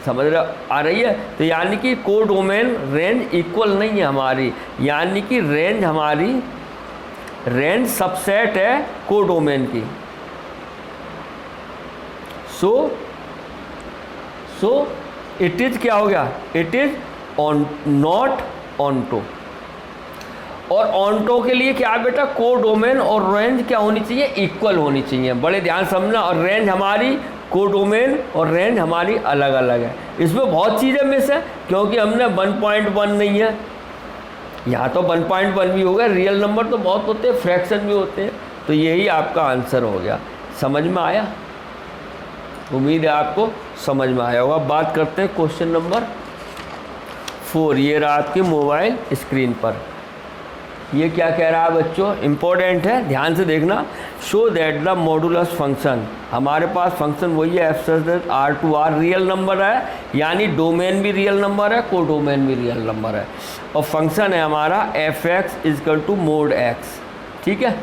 समझ रहे आ रही है? तो यानी कि कोडोमेन रेंज इक्वल नहीं है हमारी, यानी कि रेंज हमारी रेंज सबसेट है कोडोमेन की। सो इट इज क्या हो गया? It is on not onto. और ऑनटो के लिए क्या बेटा? कोडोमेन और रेंज क्या होनी चाहिए? इक्वल होनी चाहिए। बड़े ध्यान समझना। और रेंज हमारी कोडोमेन और रेंज हमारी अलग अलग है। इसमें बहुत चीज़ें मिस है, क्योंकि हमने 1.1 नहीं है, यहाँ तो 1.1 भी हो गया। रियल नंबर तो बहुत होते हैं, फ्रैक्शन भी होते हैं। तो यही आपका आंसर हो गया। समझ में आया? उम्मीद है आपको समझ में आया होगा। बात करते हैं क्वेश्चन नंबर 4। ये रहा आपके मोबाइल स्क्रीन पर। ये क्या कह रहा है बच्चों? इम्पोर्टेंट है, ध्यान से देखना। Show that the modulus function, हमारे पास फंक्शन वही है f such that R to R real number है, यानी डोमेन भी रियल नंबर है, कोडोमेन भी रियल नंबर है। और फंक्शन है हमारा f x is equal to mod x, ठीक है।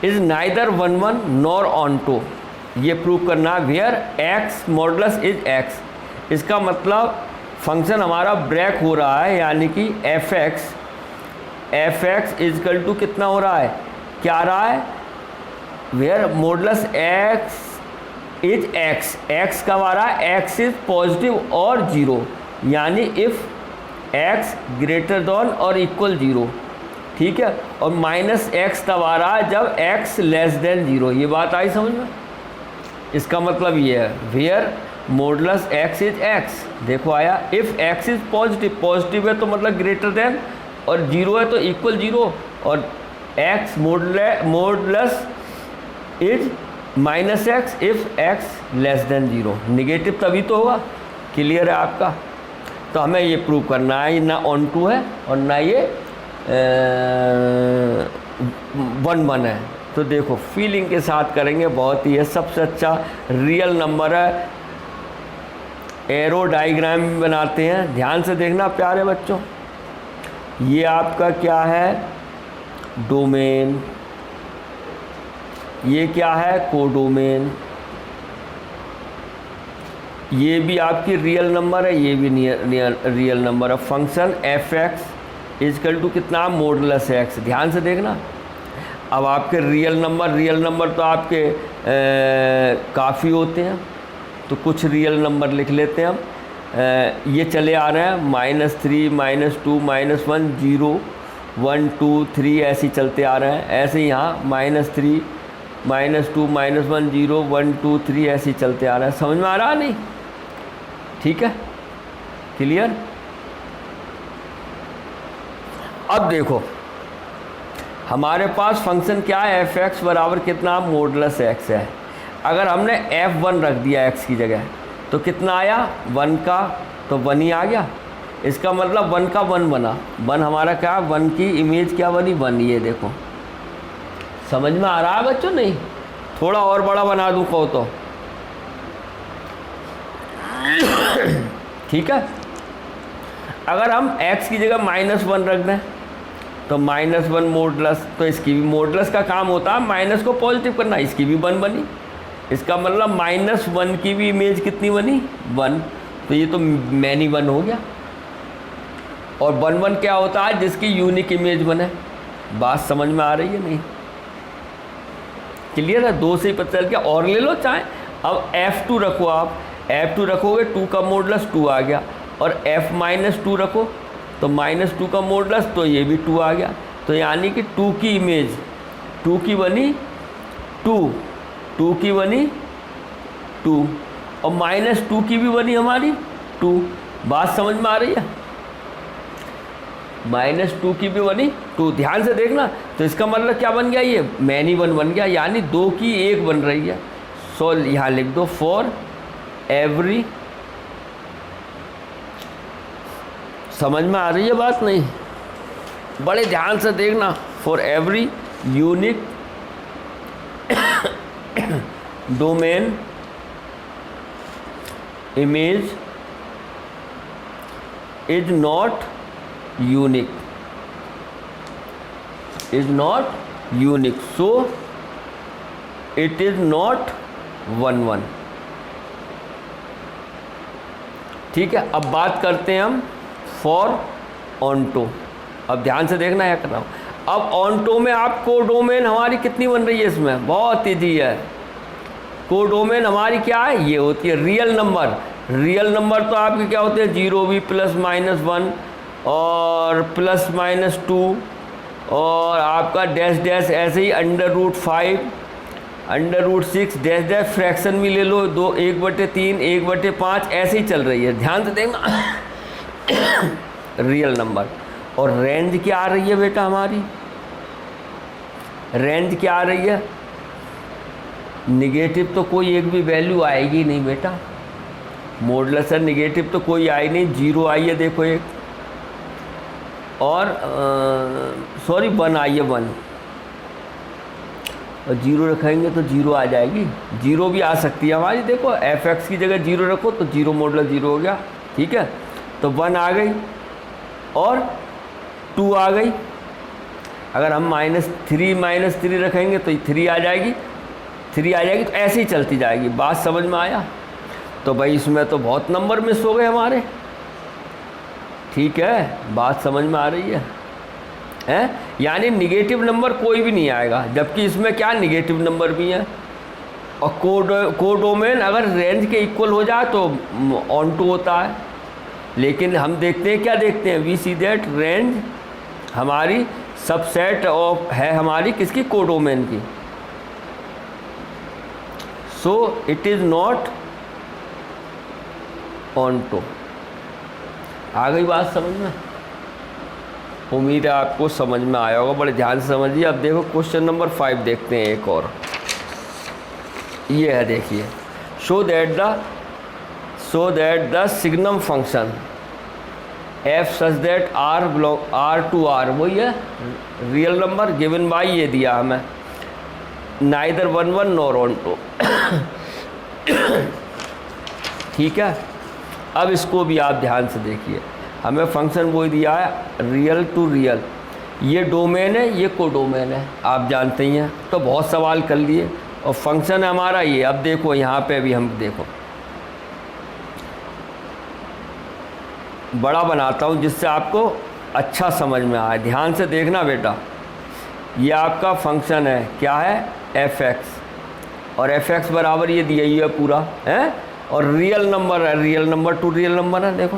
Is neither 1 nor onto, ये प्रूव करना है। Where x modulus is x, इसका मतलब फंक्शन हमारा ब्रेक हो रहा है, यानी कि एफ एक्स इजकल टू कितना हो रहा है? क्या आ रहा है? Where modulus x is x, x कब आ रहा है? एक्स इज पॉजिटिव और 0, यानी इफ़ एक्स ग्रेटर देन और इक्वल 0, ठीक है। और माइनस एक्स तब आ रहा है जब एक्स लेस देन 0। ये बात आई समझ में? इसका मतलब ये है where modulus x is x, देखो आया। If x is positive, positive है तो मतलब ग्रेटर देन, और 0 है तो इक्वल 0, और x modulus is minus x if x less than 0, negative तभी तो होगा। क्लियर है आपका? तो हमें ये प्रूव करना है, ना ऑन टू है और ना ये 1 है। तो देखो फीलिंग के साथ करेंगे, बहुत ही है, सबसे अच्छा रियल नंबर है। एरो डायग्राम भी बनाते हैं, ध्यान से देखना प्यारे बच्चों। ये आपका क्या है? डोमेन। ये क्या है? कोडोमेन। ये भी आपकी रियल नंबर है, ये भी रियल नंबर है। Function f x is equal to कितना? Modulus x. ध्यान से देखना। अब आपके रियल नंबर तो आपके काफ़ी होते हैं, तो कुछ रियल नंबर लिख लेते हैं हम। ये चले आ रहे हैं -3 -2 -1 0 1 2 3 ऐसे ही चलते आ रहे हैं। ऐसे ही यहाँ -3 -2 -1 0 1 2 3 ऐसे ही चलते आ रहे हैं। समझ में आ रहा नहीं? ठीक है, क्लियर। अब देखो हमारे पास फंक्शन क्या है? एफ एक्स बराबर कितना? मॉडुलस एक्स है। अगर हमने f1 रख दिया x की जगह तो कितना आया? 1 का, तो 1 ही आ गया। इसका मतलब 1 का 1 बना। 1 हमारा क्या? 1 की इमेज क्या बनी? 1। ये देखो, समझ में आ रहा है बच्चों? नहीं, थोड़ा और बड़ा बना दूँ कहो तो, ठीक है। अगर हम x की जगह -1 रख दें तो -1 मॉडुलस, तो इसकी भी मॉडुलस का काम होता है माइनस को पॉजिटिव करना, इसकी भी 1 बनी। इसका मतलब -1 की भी इमेज कितनी बनी? 1। तो ये तो मैनी 1 हो गया। और 1 क्या होता है? जिसकी यूनिक इमेज बने। बात समझ में आ रही है नहीं? क्लियर है? 2 से ही पता चल गया। और ले लो चाहे। अब f2 रखो, आप f2 रखोगे 2 का मॉडुलस 2 आ गया, और f-2 रखो तो -2 का मॉडुलस, तो ये भी 2 आ गया। तो यानी कि 2 की इमेज 2 की बनी 2 की बनी 2, और -2 की भी बनी हमारी 2। बात समझ में आ रही है? -2 की भी बनी 2। ध्यान से देखना। तो इसका मतलब क्या बन गया? ये मैनी 1 बन गया, यानी 2 की 1 बन रही है। सो यहाँ लिख दो फॉर एवरी, समझ में आ रही है बात? नहीं, बड़े ध्यान से देखना। For every unique domain image is not unique, so it is not 1 1। ठीक है, अब बात करते हैं हम फॉर ऑन्टो। अब ध्यान से देखना है कर रहा हूँ। अब ऑन्टो में आप कोडोमेन हमारी कितनी बन रही है, इसमें बहुत ईजी है। कोडोमेन हमारी क्या है, ये होती है रियल नंबर। रियल नंबर तो आपके क्या होते हैं, 0 भी +-1 और +-2 और आपका डैश डैश ऐसे ही √5 √6 डैश डैश फ्रैक्शन भी ले लो, 1/3 1/5 ऐसे ही चल रही है। ध्यान से देखना रियल नंबर। और रेंज क्या आ रही है बेटा हमारी, रेंज क्या आ रही है, निगेटिव तो कोई एक भी वैल्यू आएगी नहीं बेटा, मॉडुलस निगेटिव तो कोई आई नहीं, 0 आई है देखो एक, और सॉरी 1 आई है 1, और 0 रखेंगे तो 0 आ जाएगी, 0 भी आ सकती है हमारी। देखो fx की जगह 0 रखो तो 0 मॉडुलस 0 हो गया। ठीक है, तो 1 आ गई और 2 आ गई। अगर हम -3 रखेंगे तो 3 आ जाएगी, 3 आ जाएगी, तो ऐसे ही चलती जाएगी। बात समझ में आया? तो भाई इसमें तो बहुत नंबर मिस हो गए हमारे। ठीक है, बात समझ में आ रही है? यानी निगेटिव नंबर कोई भी नहीं आएगा, जबकि इसमें क्या निगेटिव नंबर भी हैं। और कोडोमेन अगर रेंज के इक्वल हो जाए तो ऑन्टो होता है। लेकिन हम देखते हैं, क्या देखते हैं, वी सी दैट रेंज हमारी सबसेट ऑफ है हमारी किसकी, कोडोमेन की। So it is not onto. आ गई बात समझ में? उम्मीद है आपको समझ में आया होगा, बड़े ध्यान से समझिए। अब देखो क्वेश्चन नंबर 5 देखते हैं एक और। ये है, देखिए, show that the signum function f such that r to r, वही है रियल नंबर गिवन बाय, ये दिया हमें, नाइदर 1 1 नॉर ऑन्टो। ठीक है, अब इसको भी आप ध्यान से देखिए, हमें फंक्शन वो दिया है रियल टू रियल, ये डोमेन है, ये कोडोमेन है, आप जानते ही हैं। तो बहुत सवाल कर लिए, और फंक्शन है हमारा ये। अब देखो यहाँ पे भी हम देखो, बड़ा बनाता हूँ जिससे आपको अच्छा समझ में आए। ध्यान से देखना बेटा, ये आपका फंक्शन है, क्या है, fx, और fx बराबर ये दिया ही है पूरा है, और रियल नंबर है, real number to real number है, देखो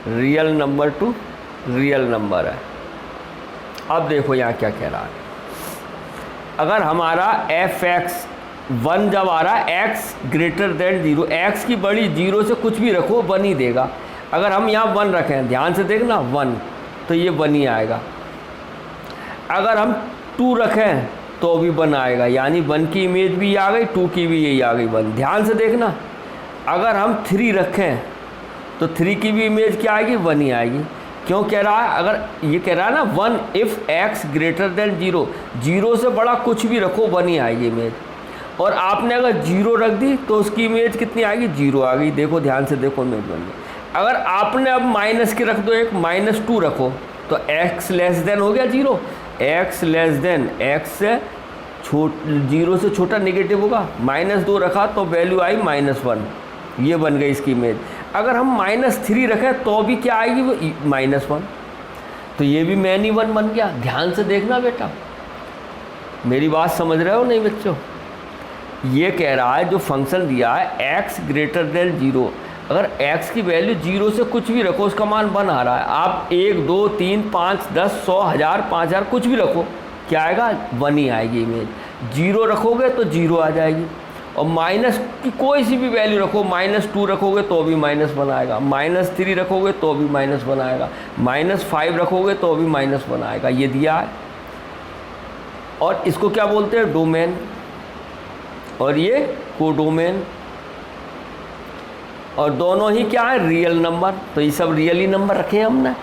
real number to real number है। अब देखो यहाँ क्या कह रहा है, अगर हमारा fx 1 जब आ रहा है x ग्रेटर देन 0, x की बड़ी 0 से कुछ भी रखो 1 ही देगा। अगर हम यहाँ 1 रखें, ध्यान से देखना 1, तो ये 1 ही आएगा। अगर हम 2 रखें तो भी 1 आएगा, यानी 1 की इमेज भी आ गई, 2 की भी यही आ गई 1। ध्यान से देखना, अगर हम 3 रखें तो 3 की भी इमेज क्या आएगी, 1 ही आएगी। क्यों कह रहा है, अगर ये कह रहा है ना 1 इफ़ x ग्रेटर देन 0, 0 से बड़ा कुछ भी रखो 1 ही आएगी इमेज। और आपने अगर 0 रख दी तो उसकी इमेज कितनी आएगी, 0 आ गई। देखो ध्यान से देखो इमेज बन गई। अगर आपने अब माइनस के रख दो, एक -2 रखो, तो x लेस देन हो गया 0, x लेस देन x से 0 से छोटा नेगेटिव होगा। -2 रखा तो वैल्यू आई -1, ये बन गई इसकी इमेज। अगर हम -3 रखें तो भी क्या आएगी, वो -1, तो ये भी मैनी 1 बन गया। ध्यान से देखना बेटा, मेरी बात समझ रहे हो नहीं बच्चों? ये कह रहा है जो फंक्शन दिया है x ग्रेटर देन 0, अगर x की वैल्यू 0 से कुछ भी रखो उसका मान 1 आ रहा है। आप 1 2 3 5 10 100 1000 5000 कुछ भी रखो, क्या आएगा, 1 ही आएगी इमेज। 0 रखोगे तो 0 आ जाएगी, और माइनस की कोई सी भी वैल्यू रखो, -2 रखोगे तो भी -1 आएगा, -3 रखोगे तो भी -1 आएगा, -5 रखोगे तो भी -1 आएगा। ये दिया है, और इसको क्या बोलते हैं, डोमेन, और ये कोडोमेन, और दोनों ही क्या है, रियल नंबर। तो ये सब रियल ही नंबर रखे हमने।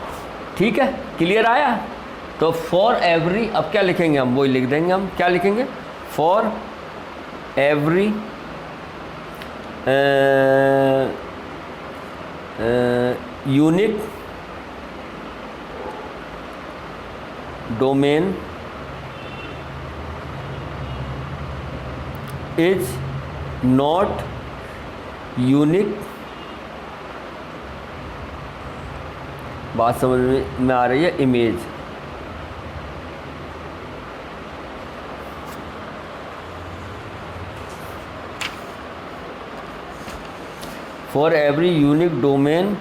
ठीक है, क्लियर आया? तो फॉर एवरी, अब क्या लिखेंगे हम, वही लिख देंगे हम, क्या लिखेंगे, for every unique domain is not unique, बात समझ में आ रही है, image. For every unique domain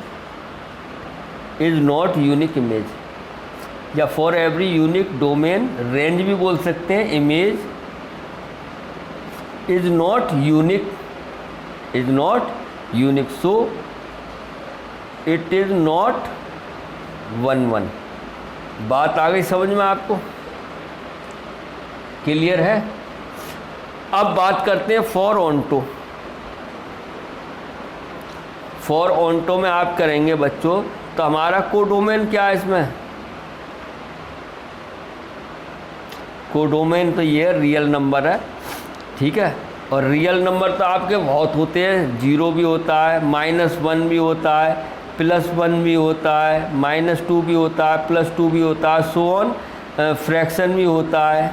is not unique image, या for every unique domain, range भी बोल सकते हैं, image is not unique, is not unique, so it is not 1 1। बात आ गई समझ में आपको? क्लियर है? अब बात करते हैं फॉर ऑन्टो। फॉर ऑन्टो में आप करेंगे बच्चों, तो हमारा कोडोमेन क्या है इसमें? कोडोमेन तो ये रियल नंबर है, ठीक है। और रियल नंबर तो आपके बहुत होते हैं, 0 भी होता है, -1 भी होता है, +1 भी होता है, -2 भी होता है, +2 भी होता है, सो ऑन, फ्रैक्शन भी होता है,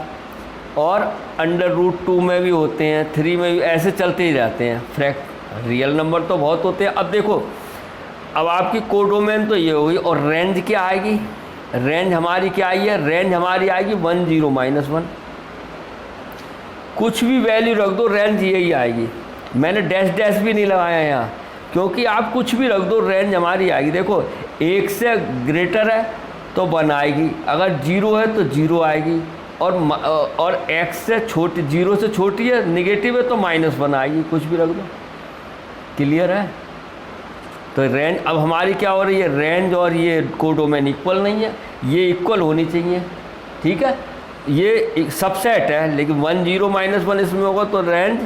और √2 में भी होते हैं, 3 में भी, ऐसे चलते ही जाते हैं। रियल नंबर तो बहुत होते हैं। अब देखो, अब आपकी कोडोमेन तो ये होगी, और रेंज क्या आएगी? रेंज हमारी क्या आई है? रेंज हमारी आएगी 1 0 -1। कुछ भी वैल्यू रख दो, रेंज यही आएगी। मैंने डैश भी नहीं लगाया यहाँ, क्योंकि आप कुछ भी रख दो, रेंज हमारी आएगी। देखो, 1 से ग्रेटर है तो 1 आएगी, अगर 0 है तो 0 आएगी, और x से छोटी, 0 से छोटी है, नेगेटिव है तो -1 आएगी, कुछ भी रख दो। क्लियर है? तो रेंज अब हमारी क्या हो रही है? रेंज और ये कोडोमेन इक्वल नहीं है, ये इक्वल होनी चाहिए, ठीक है। ये सबसेट है, लेकिन 1 0 -1 इसमें होगा तो range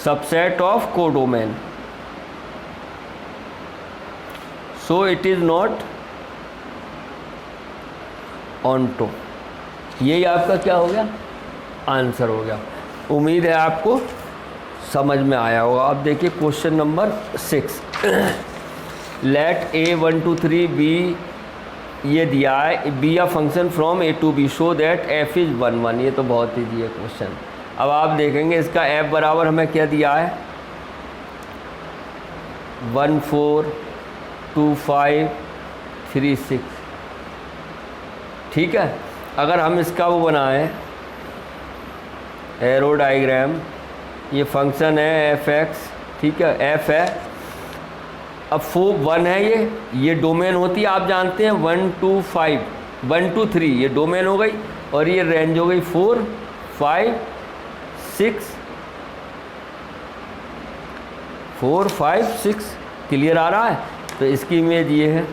subset of codomain, so it is not onto. यही आपका क्या हो गया? आंसर हो गया। उम्मीद है आपको समझ में आया होगा। अब देखिए question number 6। Let a 1 2 3 b, ये दिया है, be a function from a to b show that f is 1 1। ये तो बहुत ईजी है क्वेश्चन। अब आप देखेंगे इसका f बराबर हमें क्या दिया है? 1 4 2 5 3 6, ठीक है। अगर हम इसका वो बनाएं एरो डायग्राम, ये फंक्शन है f(x), ठीक है, f है। अब 4 1 है, ये डोमेन होती है, आप जानते हैं 1 2 5 1 2 3, ये डोमेन हो गई, और ये रेंज हो गई 4 5 6 4 5 6। क्लियर आ रहा है? तो इसकी इमेज ये है,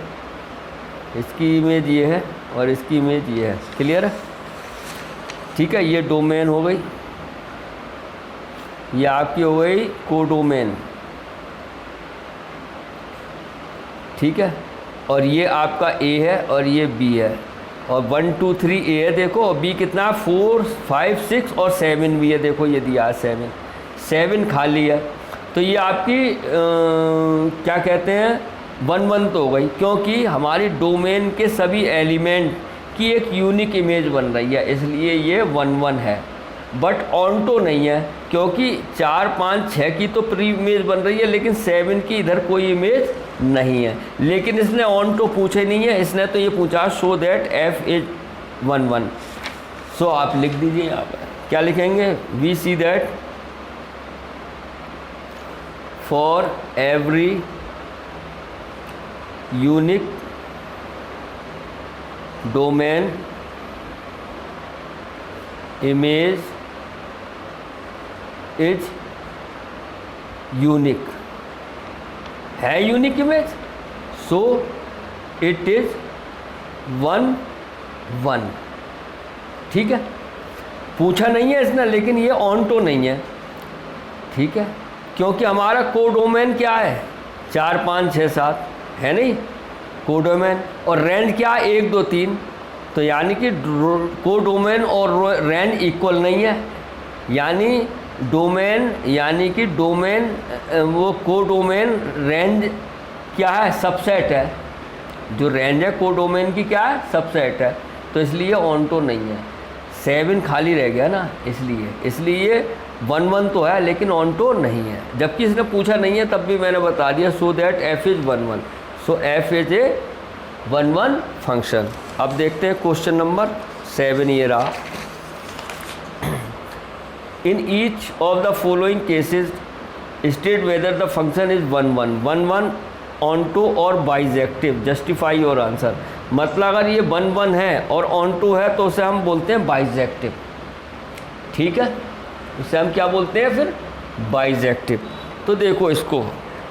इसकी इमेज ये है, और इसकी इमेज ये है। क्लियर है? ठीक है, ये डोमेन हो गई, ये आपकी हो गई कोडोमेन, ठीक है। और ये आपका A है और ये B है, और 1 2 3 A है, देखो, और B कितना? 4 5 6 और 7 भी है, देखो ये दिया है 7 खाली है। तो ये आपकी क्या कहते हैं, 1 1 तो हो गई, क्योंकि हमारी डोमेन के सभी एलिमेंट की एक यूनिक इमेज बन रही है, इसलिए ये 1 1 है। बट ऑन्टो नहीं है, क्योंकि 4 5 6 की तो प्री इमेज बन रही है, लेकिन 7 की इधर कोई इमेज नहीं है। लेकिन इसने ऑन्टो पूछे नहीं है, इसने तो ये पूछा show that f is 1 1। So आप लिख दीजिए यहाँ पर, क्या लिखेंगे? We see that for every unique domain image is unique, है unique image, so it is 1 1। ठीक है, पूछा नहीं है इसने, लेकिन ये ऑन्टो नहीं है, ठीक है, क्योंकि हमारा कोडोमेन क्या है? 4 5 6 7 है नहीं कोडोमेन, और रेंज क्या? 1 2 3। तो यानी कि कोडोमेन और रेंज इक्वल नहीं है, यानी डोमेन, यानी कि डोमेन वो कोडोमेन रेंज क्या है? सबसेट है। जो रेंज है कोडोमेन की क्या है? सबसेट है, तो इसलिए ऑन्टो नहीं है। 7 खाली रह गया ना, इसलिए 1 1 तो है लेकिन ऑन टू नहीं है, जबकि इसने पूछा नहीं है तब भी मैंने बता दिया, सो दैट f इज़ 1 1, सो f इज ए 1 1 फंक्शन। अब देखते हैं क्वेश्चन नंबर 7, ये रहा। In each of the following cases state whether the function is 1 1 onto और बाइजेक्टिव, जस्टिफाई योर आंसर। मतलब अगर ये 1 1 है और ऑन टू है तो उसे हम बोलते हैं बाइजेक्टिव, ठीक है, उसे हम क्या बोलते हैं फिर, बाइजेक्टिव। तो देखो इसको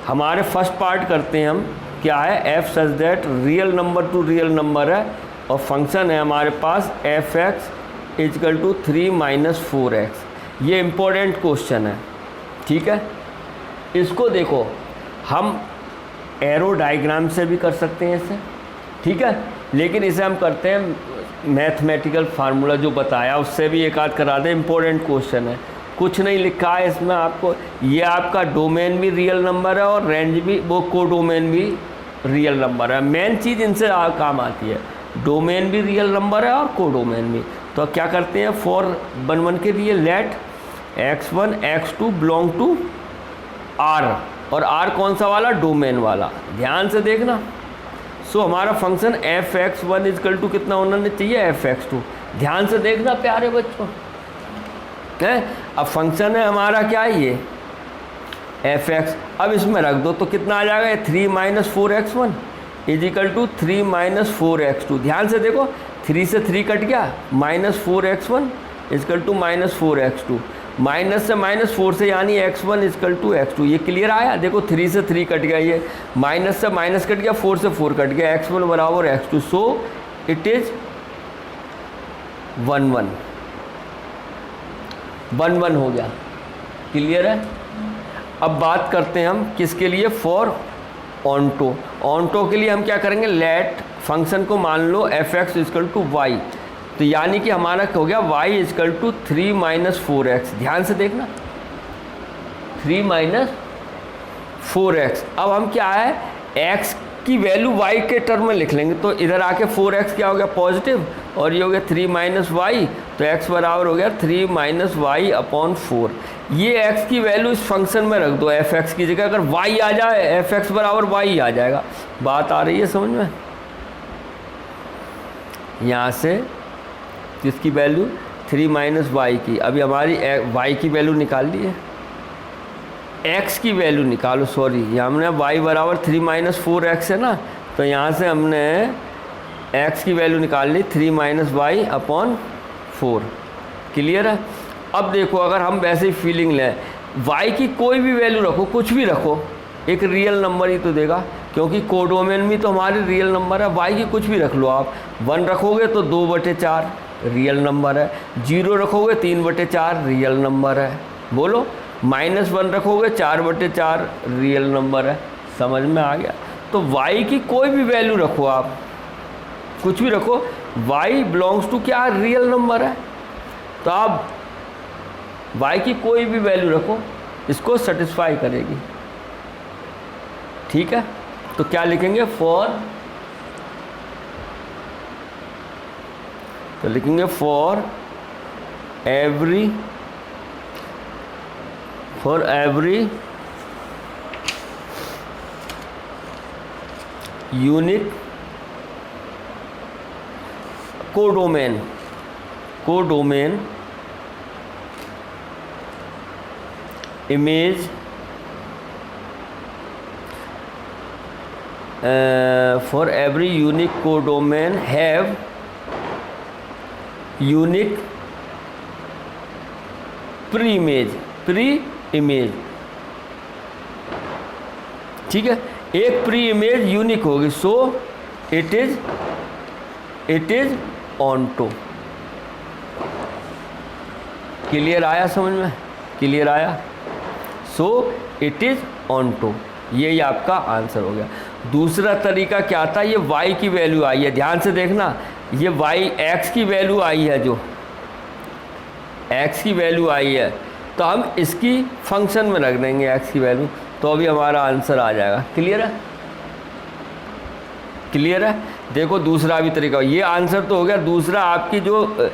हमारे फर्स्ट पार्ट करते हैं हम, क्या है, f such that real number to real number है और फंक्शन है हमारे पास f x is equal to 3 - 4x। ये इम्पोर्टेंट क्वेश्चन है, ठीक है। इसको देखो हम एरो डायग्राम से भी कर सकते हैं इसे, ठीक है, लेकिन इसे हम करते हैं मैथमेटिकल फार्मूला जो बताया उससे भी एक आध करा दें। इम्पोर्टेंट क्वेश्चन है, कुछ नहीं लिखा है इसमें आपको, ये आपका डोमेन भी रियल नंबर है और रेंज भी, वो कोडोमेन भी रियल नंबर है। मेन चीज़ इनसे काम आती है, डोमेन भी रियल नंबर है और कोडोमेन भी। तो क्या करते हैं, फॉर 1 1 के लिए let x1 x2 belong to R, और R कौन सा वाला, डोमेन वाला, ध्यान से देखना। सो हमारा फंक्शन f(x1) इजकल टू कितना होना चाहिए, f(x2), ध्यान से देखना प्यारे बच्चों, है। अब फंक्शन है हमारा क्या है, ये f(x), अब इसमें रख दो तो कितना आ जाएगा, 3 - 4x1 इजिकल टू 3 - 4x2। ध्यान से देखो, 3 से 3 कट गया, -4x1 is equal to -4x2, minus से -4 से यानी x1 इजकल टू x2। ये क्लियर आया, देखो 3 से 3 कट गया, ये माइनस से माइनस कट गया, 4 से 4 कट गया, x1 बराबर x2, सो इट इज़ 1 1 हो गया, क्लियर है। अब बात करते हैं हम किसके लिए, फॉर ऑनटो। ऑनटो के लिए हम क्या करेंगे, लेट फंक्शन को मान लो f(x) इजकल टू y, तो यानी कि हमारा हो गया y इजकल टू 3 - 4x। ध्यान से देखना, 3 - 4x। अब हम क्या है, x की वैल्यू y के टर्म में लिख लेंगे, तो इधर आके 4x क्या हो गया, पॉजिटिव, और ये हो गया 3 - y, तो x बराबर हो गया 3 - y अपॉन 4। ये x की वैल्यू इस फंक्शन में रख दो, f(x) की जगह अगर y आ जाए, f(x) बराबर y आ जाएगा। बात आ रही है समझ में, यहाँ से किसकी वैल्यू, 3 - y की, अभी हमारी y की वैल्यू निकाल ली है, x की वैल्यू निकालो, सॉरी यहाँ हमने y बराबर 3 - 4x है ना, तो यहाँ से हमने x की वैल्यू निकाल ली 3 - y अपॉन 4, क्लियर है। अब देखो अगर हम वैसे ही फीलिंग लें, y की कोई भी वैल्यू रखो, कुछ भी रखो, एक रियल नंबर ही तो देगा, क्योंकि कोडोमेन भी तो हमारी रियल नंबर है। y की कुछ भी रख लो आप, 1 रखोगे तो 2/4 रियल नंबर है, 0 रखोगे 3/4 रियल नंबर है, बोलो -1 रखोगे 4/4 रियल नंबर है। समझ में आ गया। तो y की कोई भी वैल्यू रखो आप, कुछ भी रखो, y बिलोंग्स टू क्या, रियल नंबर है, तो आप y की कोई भी वैल्यू रखो, इसको सेटिस्फाई करेगी, ठीक है। तो क्या लिखेंगे, फॉर, तो लिखेंगे for every unique codomain image for every unique codomain have unique pre-image, ठीक है, एक प्री इमेज यूनिक होगी, सो इट इज ऑनटो। क्लियर आया समझ में, क्लियर आया, सो इट इज ऑनटो, यही आपका आंसर हो गया। दूसरा तरीका क्या था, ये y की वैल्यू आई है, ध्यान से देखना, ये y x की वैल्यू आई है, जो x की वैल्यू आई है, तो हम इसकी फंक्शन में रख देंगे x की वैल्यू, तो अभी हमारा आंसर आ जाएगा। क्लियर है, क्लियर है। देखो दूसरा भी तरीका, ये आंसर तो हो गया। दूसरा आपकी जो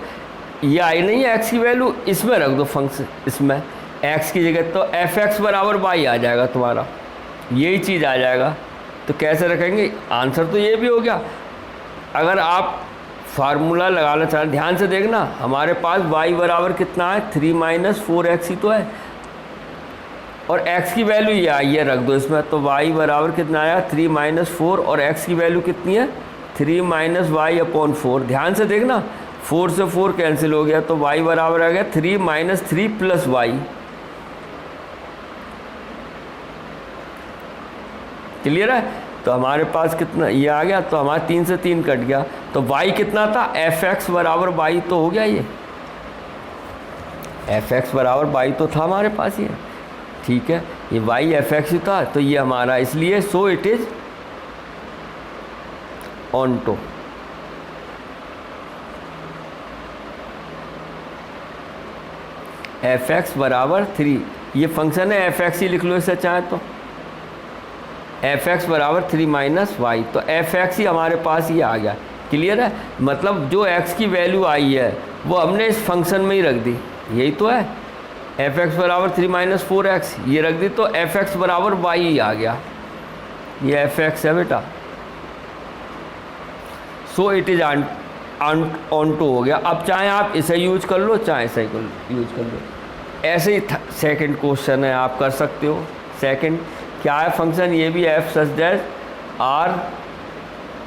ये आई नहीं है एक्स की वैल्यू, इसमें रख दो फंक्शन, इसमें एक्स की जगह, तो एफ एक्स बराबर वाई आ जाएगा तुम्हारा, यही चीज़ आ जाएगा। तो कैसे रखेंगे, आंसर तो ये भी हो गया। अगर आप फार्मूला लगाना चाहें, ध्यान से देखना, हमारे पास y बराबर कितना है, 3 माइनस 4x ही तो है, और x की वैल्यू ये आई है, रख दो इसमें। तो y बराबर कितना आया, 3 माइनस 4, और x की वैल्यू कितनी है, 3 माइनस वाई अपॉन 4। ध्यान से देखना, 4 से 4 कैंसिल हो गया, तो y बराबर आ गया 3 माइनस 3 प्लस वाई। क्लियर है। तो हमारे पास कितना ये आ गया, तो हमारा 3 से 3 कट गया, तो y कितना था, एफ एक्स बराबर वाई तो हो गया, ये एफ एक्स बराबर वाई तो था हमारे पास ये, ठीक है, ये y एफ एक्स ही था, तो ये हमारा, इसलिए so it is onto. F x बराबर 3, ये फंक्शन है, एफ एक्स ही लिख लो इसे चाहे तो, एफ एक्स बराबर 3 माइनस वाई, तो एफ एक्स ही हमारे पास ये आ गया। क्लियर है, मतलब जो एक्स की वैल्यू आई है वो हमने इस फंक्शन में ही रख दी, यही तो है, एफ एक्स बराबर 3 माइनस 4x ये रख दी, तो एफ एक्स बराबर वाई ही आ गया, ये एफ एक्स है बेटा। सो इट इज ऑनटो हो गया। अब चाहे आप इसे यूज कर लो, चाहे इसे यूज कर लो, ऐसे ही सेकंड क्वेश्चन है, आप कर सकते हो। सेकंड क्या है फंक्शन, ये भी f such that R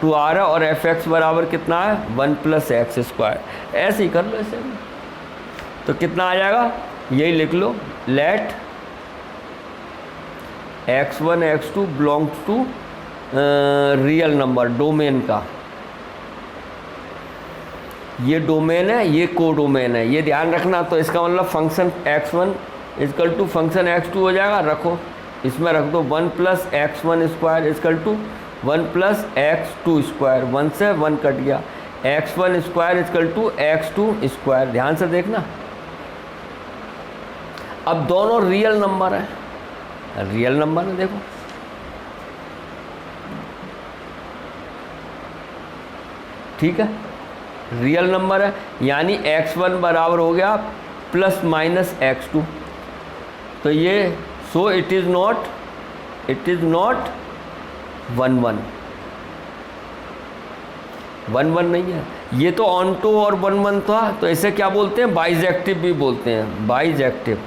to R है, और एफ एक्स बराबर कितना है, 1 प्लस एक्स स्क्वायर। ऐसे ही कर लो इसे, तो कितना आ जाएगा, यही लिख लो, let x1 x2 belongs to real number, domain का, ये डोमेन है, ये को डोमेन है, ये ध्यान रखना। तो इसका मतलब function x1 is equal to function x2 हो जाएगा, रखो इसमें रख दो 1 plus x1 square is equal to 1 plus x2 square, 1 से 1 कट गया, x1 square is equal to x2 square. ध्यान से देखना, अब दोनों रियल नंबर है, रियल नंबर है, देखो ठीक है, रियल नंबर है, यानी x1 बराबर हो गया प्लस माइनस x2, तो ये सो इट इज़ नॉट 1 1 नहीं है, ये तो ऑनटो और 1 1 था, तो इसे क्या बोलते हैं, बाइजेक्टिव भी बोलते हैं, बाइजेक्टिव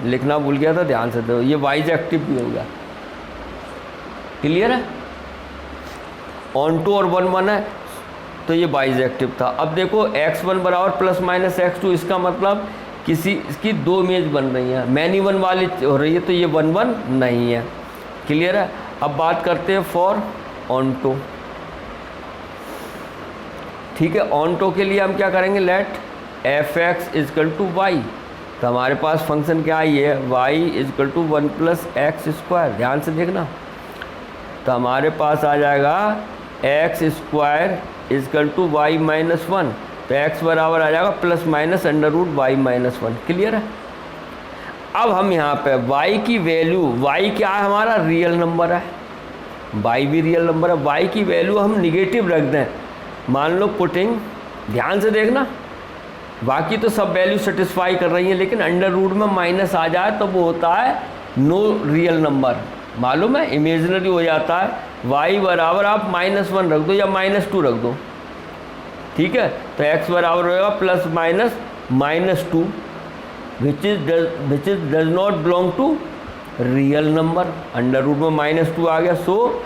लिखना भूल गया था, ध्यान से दो, ये बाइजेक्टिव भी हो गया। क्लियर है, ऑनटो और 1 1 है, तो ये बाइजेक्टिव था। अब देखो x1 बराबर प्लस माइनस x2, इसका मतलब किसी इसकी 2 इमेज बन रही हैं, मैनी वन वाली हो रही है, तो ये 1 1 नहीं है। क्लियर है। अब बात करते हैं फॉर ऑनटो, ठीक है। ऑनटो के लिए हम क्या करेंगे, let f x is equal to y, तो हमारे पास फंक्शन क्या आई है, y is equal to 1 plus x square. ध्यान से देखना, तो हमारे पास आ जाएगा x square is equal to y minus 1, तो x बराबर आ जाएगा plus minus under root y minus 1। Clear है। अब हम यहाँ पे y की वैल्यू, y क्या है हमारा, रियल नंबर है, y भी रियल नंबर है, y की वैल्यू हम निगेटिव रख दें, मान लो पुटिंग, ध्यान से देखना, बाकी तो सब वैल्यू सेटिस्फाई कर रही है, लेकिन अंडर रूट में माइनस आ जाए तो वो होता है नो रियल नंबर, मालूम है, इमेजिनरी हो जाता है। y बराबर आप -1 रख दो या -2 रख दो, ठीक है, तो x बराबर होगा plus minus -2 which is does not belong to real number, under root में -2 आ गया, so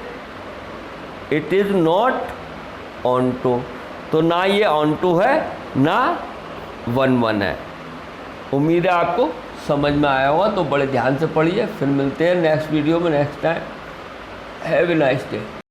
it is not onto, तो ना ये ऑनटो है ना 1 1 है। उम्मीद है आपको समझ में आया होगा, तो बड़े ध्यान से पढ़िए, फिर मिलते हैं नेक्स्ट वीडियो में next time. Have a nice day.